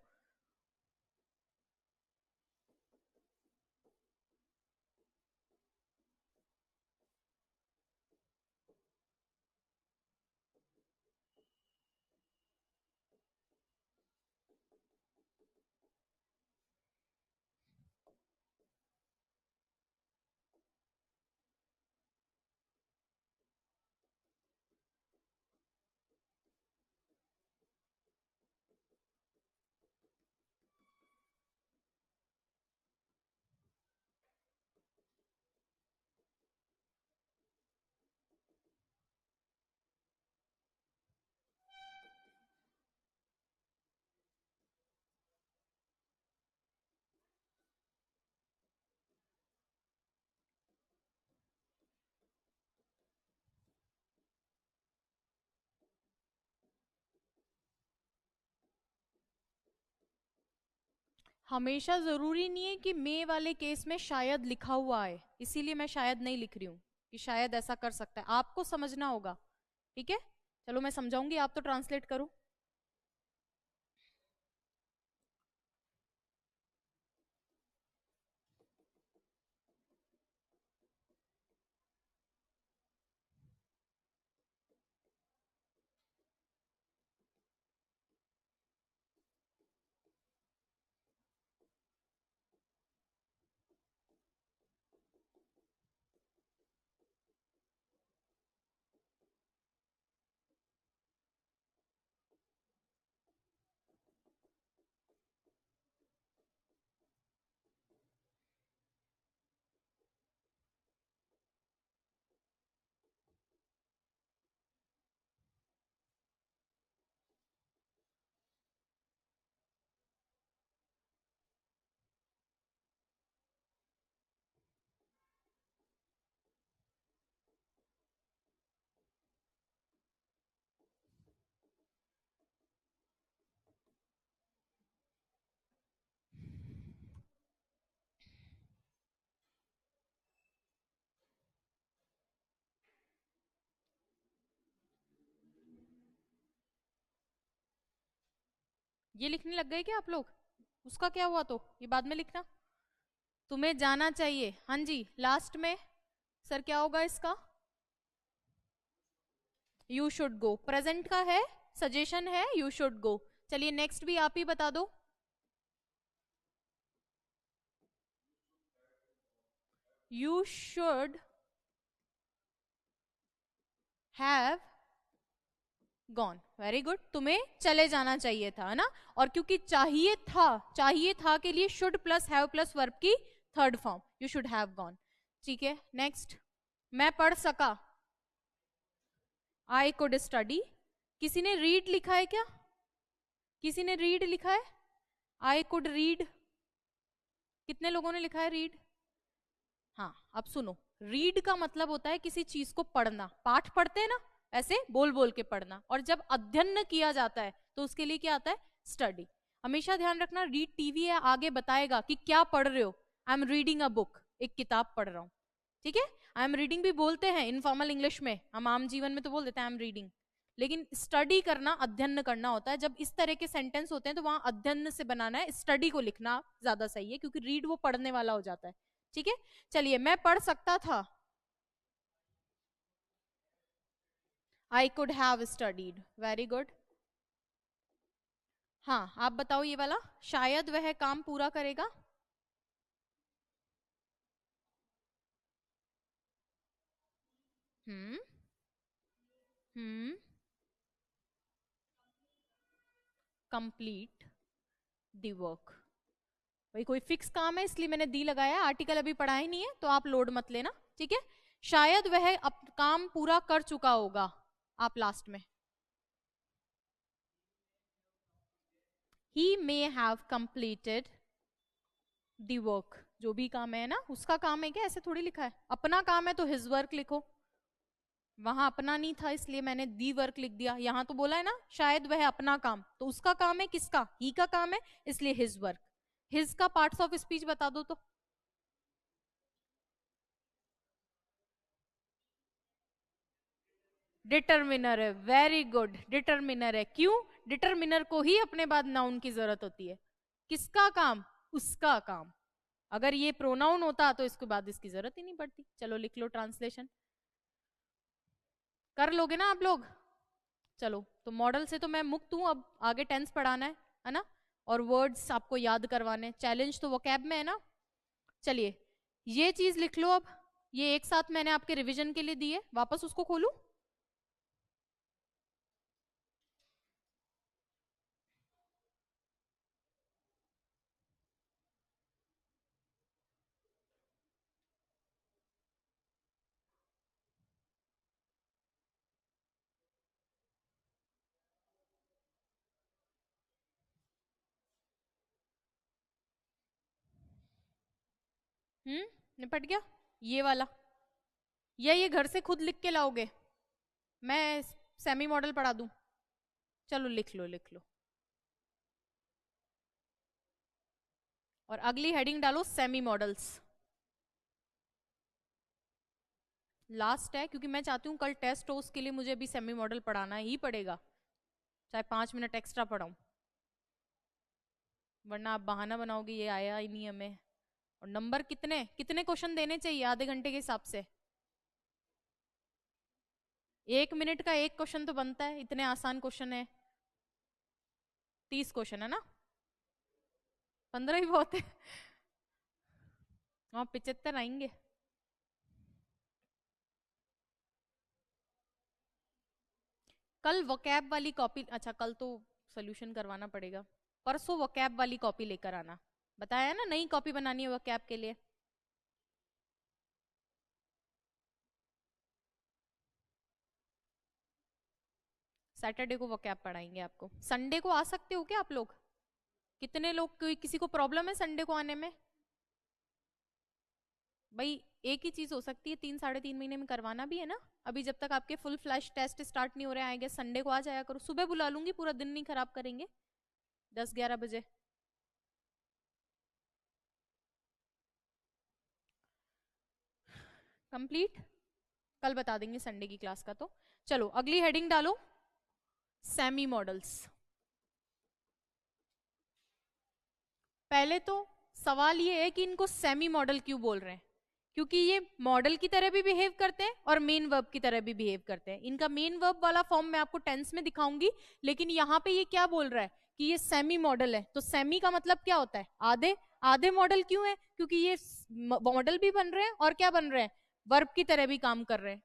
हमेशा जरूरी नहीं है कि मे वाले केस में शायद लिखा हुआ है, इसीलिए मैं शायद नहीं लिख रही हूँ कि शायद ऐसा कर सकता है। आपको समझना होगा, ठीक है? चलो मैं समझाऊंगी, आप तो ट्रांसलेट करो। ये लिखने लग गए क्या आप लोग? उसका क्या हुआ? तो ये बाद में लिखना। तुम्हें जाना चाहिए, हाँ जी। लास्ट में सर क्या होगा इसका? You should go. प्रेजेंट का है, सजेशन है यू शुड गो। चलिए नेक्स्ट भी आप ही बता दो। You should have gone. Very good. तुम्हें चले जाना चाहिए था, है ना? और क्योंकि चाहिए था के लिए should plus have plus verb की third form, you should have gone. ठीक है नेक्स्ट। मैं पढ़ सका, आई कुड स्टडी। किसी ने रीड लिखा है क्या? किसी ने रीड लिखा है? I could read. कितने लोगों ने लिखा है रीड? हाँ, अब सुनो। रीड का मतलब होता है किसी चीज को पढ़ना। पाठ पढ़ते हैं ना, ऐसे बोल बोल के पढ़ना। और जब अध्ययन किया जाता है तो उसके लिए क्या आता है? स्टडी। हमेशा ध्यान रखना, रीड टीवी है, आगे बताएगा कि क्या पढ़ रहे हो। I am reading a book, एक किताब पढ़ रहा हूँ। ठीक है, आई एम रीडिंग भी बोलते हैं इनफॉर्मल इंग्लिश में, हम आम जीवन में तो बोल देते हैं आई एम रीडिंग। लेकिन स्टडी करना, अध्ययन करना होता है। जब इस तरह के सेंटेंस होते हैं तो वहां अध्ययन से बनाना है, स्टडी को लिखना ज्यादा सही है, क्योंकि रीड वो पढ़ने वाला हो जाता है। ठीक है, चलिए। मैं पढ़ सकता था, I could have studied. Very good. हाँ, आप बताओ ये वाला, शायद वह काम पूरा करेगा। हम्म हम्म कंप्लीट द वर्क। भाई कोई फिक्स काम है इसलिए मैंने दी लगाया, आर्टिकल अभी पढ़ा ही नहीं है तो आप लोड मत लेना। ठीक है, शायद वह काम पूरा कर चुका होगा। आप लास्ट में he may have completed the work। जो भी काम है ना, उसका काम है क्या? ऐसे थोड़ी लिखा है। अपना काम है तो his work लिखो। वहां अपना नहीं था इसलिए मैंने दी वर्क लिख दिया। यहां तो बोला है ना शायद वह अपना काम, तो उसका काम है किसका? ही का काम है, इसलिए हिज वर्क। हिज का पार्ट्स ऑफ स्पीच बता दो तो। डिटरमिनर है। वेरी गुड, डिटरमिनर है। क्यों? डिटरमिनर को ही अपने बाद नाउन की जरूरत होती है। किसका काम? उसका काम। अगर ये प्रोनाउन होता तो इसके बाद इसकी जरूरत ही नहीं पड़ती। चलो लिख लो ट्रांसलेशन। कर लोगे ना आप लोग? चलो, तो मॉडल से तो मैं मुक्त हूं, अब आगे टेंस पढ़ाना है ना? और वर्ड्स आपको याद करवाने। चैलेंज तो वोकैब में है ना? चलिए ये चीज लिख लो अब। ये एक साथ मैंने आपके रिवीजन के लिए दी है, वापस उसको खोलूं? निपट गया ये वाला? या ये घर से खुद लिख के लाओगे? मैं सेमी मॉडल पढ़ा दूं? चलो लिख लो लिख लो। और अगली हेडिंग डालो सेमी मॉडल्स। लास्ट है क्योंकि मैं चाहती हूँ कल टेस्ट हो, उसके लिए मुझे अभी सेमी मॉडल पढ़ाना ही पड़ेगा, चाहे 5 मिनट एक्स्ट्रा पढ़ाऊं। वरना आप बहाना बनाओगे ये आया ही नहीं हमें। और नंबर कितने कितने क्वेश्चन देने चाहिए आधे घंटे के हिसाब से? 1 मिनट का एक क्वेश्चन तो बनता है, इतने आसान क्वेश्चन है। 30 क्वेश्चन है ना? 15 ही बहुत है। वहां 75 आएंगे। कल वोकैब वाली कॉपी, अच्छा कल तो सोल्यूशन करवाना पड़ेगा, परसों वोकैब वाली कॉपी लेकर आना। बताया ना, नई कॉपी बनानी है वोकैब के लिए। सैटरडे को वोकैब पढ़ाएंगे आपको। संडे को आ सकते हो क्या आप लोग? कितने लोग, कोई किसी को प्रॉब्लम है संडे को आने में? भाई एक ही चीज हो सकती है, 3 साढ़े 3 महीने में करवाना भी है ना। अभी जब तक आपके फुल फ्लैश टेस्ट स्टार्ट नहीं हो रहे आएंगे, संडे को आ जाया करो। सुबह बुला लूंगी, पूरा दिन नहीं खराब करेंगे। 10-11 बजे। कंप्लीट। कल बता देंगे संडे की क्लास का तो। चलो अगली हेडिंग डालो, सेमी मॉडल्स। पहले तो सवाल ये है कि इनको सेमी मॉडल क्यों बोल रहे हैं, क्योंकि ये मॉडल की तरह भी बिहेव करते हैं और मेन वर्ब की तरह भी बिहेव करते हैं। इनका मेन वर्ब वाला फॉर्म मैं आपको टेंस में दिखाऊंगी, लेकिन यहाँ पे ये क्या बोल रहा है कि ये सेमी मॉडल है। तो सेमी का मतलब क्या होता है? आधे। आधे मॉडल क्यों है? क्योंकि ये मॉडल भी बन रहे हैं और क्या बन रहे हैं, वर्ब की तरह भी काम कर रहे हैं।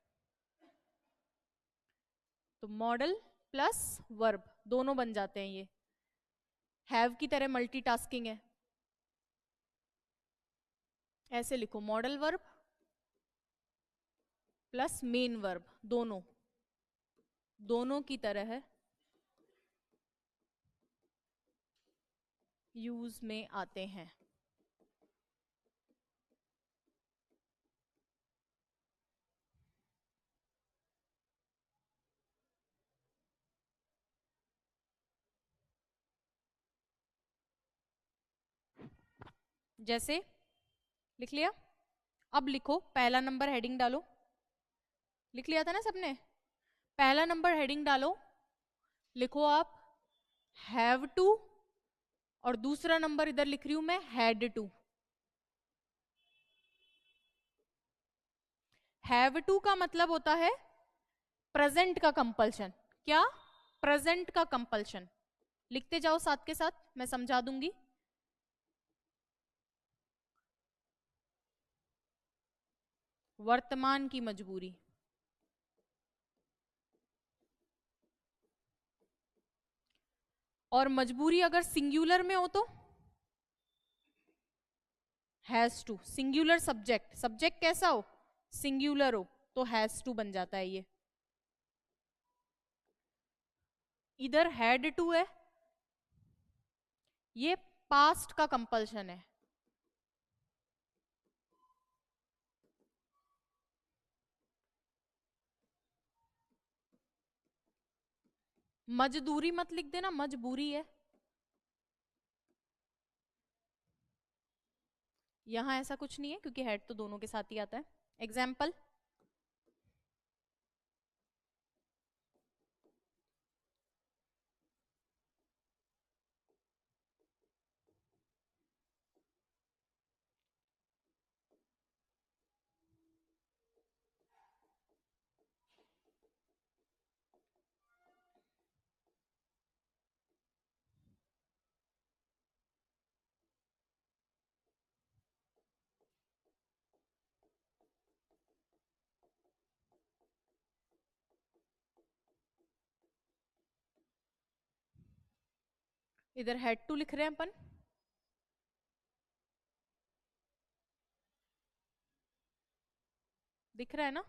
तो मॉडल प्लस वर्ब दोनों बन जाते हैं ये। हैव की तरह मल्टीटास्किंग है, ऐसे लिखो modal verb plus main verb, दोनों दोनों की तरह है यूज में आते हैं। जैसे लिख लिया, अब लिखो पहला नंबर हेडिंग डालो। लिख लिया था ना सबने? पहला नंबर हेडिंग डालो, लिखो आप हैव टू, और दूसरा नंबर इधर लिख रही हूं मैं हैड टू। हैव टू का मतलब होता है प्रेजेंट का कंपल्शन। क्या? प्रेजेंट का कंपल्शन। लिखते जाओ साथ के साथ, मैं समझा दूंगी। वर्तमान की मजबूरी, और मजबूरी अगर सिंगुलर में हो तो has to. Singular subject, subject कैसा हो? सिंगुलर हो तो हैज टू बन जाता है ये। इधर हैड टू है, ये पास्ट का कंपल्शन है। मजदूरी मत लिख देना, मजबूरी है। यहां ऐसा कुछ नहीं है क्योंकि हेड तो दोनों के साथ ही आता है। एग्जाम्पल, इधर हैड टू लिख रहे हैं अपन, दिख रहा है ना?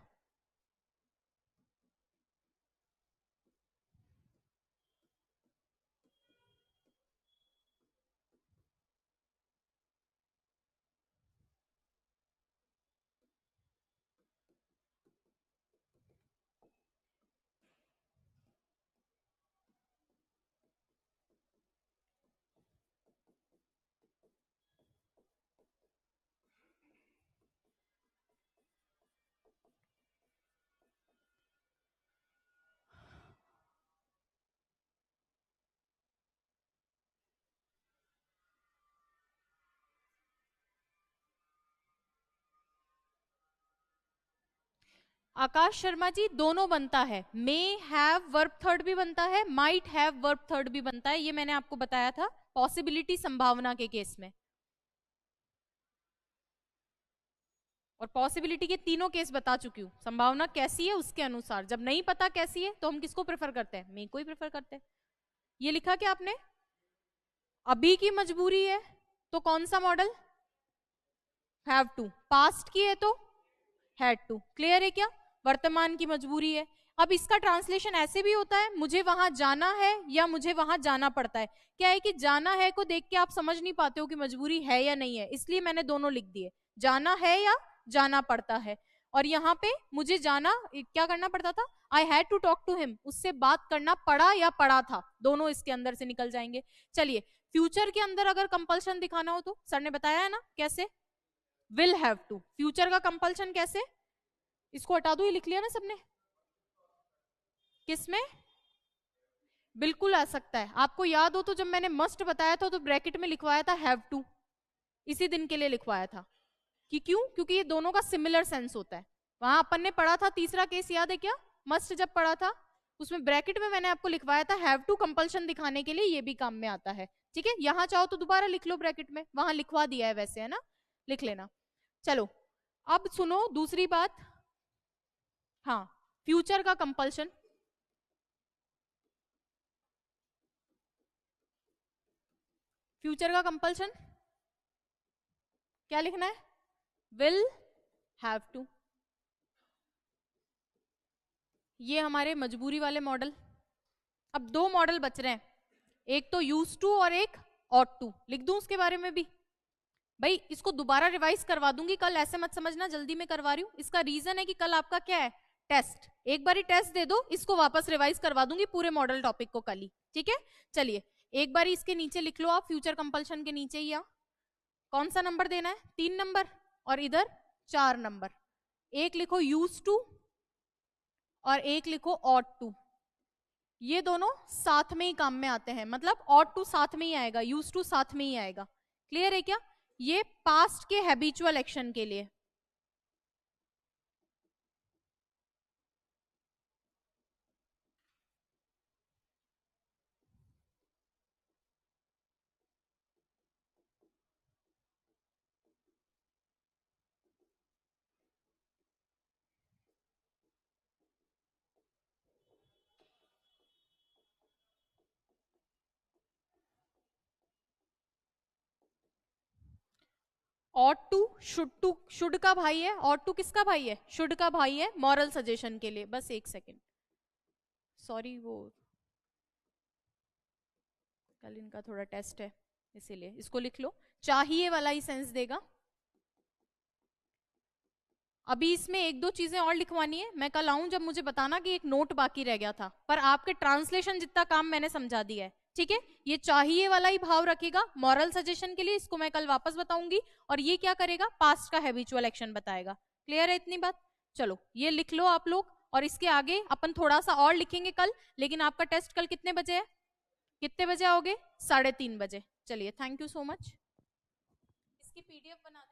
आकाश शर्मा जी, दोनों बनता है। मे हैव वर्ब थर्ड भी बनता है, माइट हैव वर्ब थर्ड भी बनता है। ये मैंने आपको बताया था पॉसिबिलिटी, संभावना के केस में। और पॉसिबिलिटी के तीनों केस बता चुकी हूं। संभावना कैसी है उसके अनुसार, जब नहीं पता कैसी है तो हम किसको प्रेफर करते हैं? मे को ही प्रेफर करते हैं। ये लिखा क्या आपने? अभी की मजबूरी है तो कौन सा मॉडल? Have to. पास्ट की है तो हैड टू। क्लियर है क्या? वर्तमान की मजबूरी है। अब इसका ट्रांसलेशन ऐसे भी होता है, मुझे वहां जाना है या मुझे वहां जाना पड़ता है। क्या है कि जाना है को देख के आप समझ नहीं पाते हो कि मजबूरी है या नहीं है, इसलिए मैंने दोनों लिख दिए, जाना है या जाना पड़ता है। और यहाँ पे मुझे जाना, क्या करना पड़ता था? I had to talk to him, उससे बात करना पड़ा या पड़ा था, दोनों इसके अंदर से निकल जाएंगे। चलिए, फ्यूचर के अंदर अगर कंपल्शन दिखाना हो तो सर ने बताया है ना कैसे, विल हैव टू। फ्यूचर का कंपल्शन कैसे? इसको हटा दो, ये लिख लिया ना सबने? किसमें? बिल्कुल आ सकता है। आपको याद हो तो जब मैंने मस्ट बताया था तो ब्रैकेट में लिखवाया था हैव टू, इसी दिन के लिए लिखवाया था। कि क्यों? क्योंकि ये दोनों का सिमिलर सेंस होता है। वहां अपन ने पढ़ा था तीसरा केस, याद है क्या? मस्ट जब पढ़ा था उसमें ब्रैकेट में मैंने आपको लिखवाया था हैव टू, कंपल्शन दिखाने के लिए ये भी काम में आता है। ठीक है, यहां चाहो तो दोबारा लिख लो ब्रैकेट में, वहां लिखवा दिया है वैसे, है ना, लिख लेना। चलो अब सुनो दूसरी बात। हाँ, फ्यूचर का कंपल्शन, फ्यूचर का कंपल्शन क्या लिखना है? Will have to. ये हमारे मजबूरी वाले मॉडल। अब दो मॉडल बच रहे हैं, एक तो यूज टू और एक ऑट टू। लिख दूं उसके बारे में भी? भाई इसको दोबारा रिवाइज करवा दूंगी कल, ऐसे मत समझना जल्दी में करवा रही हूँ। इसका रीजन है कि कल आपका क्या है, टेस्ट। एक बारी टेस्ट दे दो, इसको वापस रिवाइज करवा दूंगी पूरे मॉडल टॉपिक को कल ही। ठीक है, चलिए एक बारी इसके नीचे लिख लो आप, फ्यूचर कंपल्शन के नीचे ही, कौन सा नंबर देना है? 3 नंबर, और इधर 4 नंबर। एक लिखो यूज टू और एक लिखो ऑट टू। ये दोनों साथ में ही काम में आते हैं, मतलब ऑट टू साथ में ही आएगा, यूज टू साथ में ही आएगा। क्लियर है क्या? ये पास्ट के हैबिचुअल एक्शन के लिए। ऑट टू, शुड का भाई है। ऑट टू किसका भाई है? शुड का भाई है, मॉरल सजेशन के लिए। बस एक सेकेंड, सॉरी, वो कल इनका थोड़ा टेस्ट है इसीलिए। इसको लिख लो, चाहिए वाला ही सेंस देगा। अभी इसमें एक दो चीजें और लिखवानी है, मैं कल आऊं जब मुझे बताना कि एक नोट बाकी रह गया था, पर आपके ट्रांसलेशन जितना काम मैंने समझा दिया है। ठीक है, ये चाहिए वाला ही भाव रखेगा मॉरल सजेशन के लिए, इसको मैं कल वापस बताऊंगी। और ये क्या करेगा? पास्ट का हैबिचुअल एक्शन बताएगा। क्लियर है इतनी बात? चलो ये लिख लो आप लोग, और इसके आगे अपन थोड़ा सा और लिखेंगे कल। लेकिन आपका टेस्ट कल कितने बजे है? कितने बजे आओगे? 3:30 बजे। चलिए, थैंक यू सो मच। इसकी पीडीएफ बना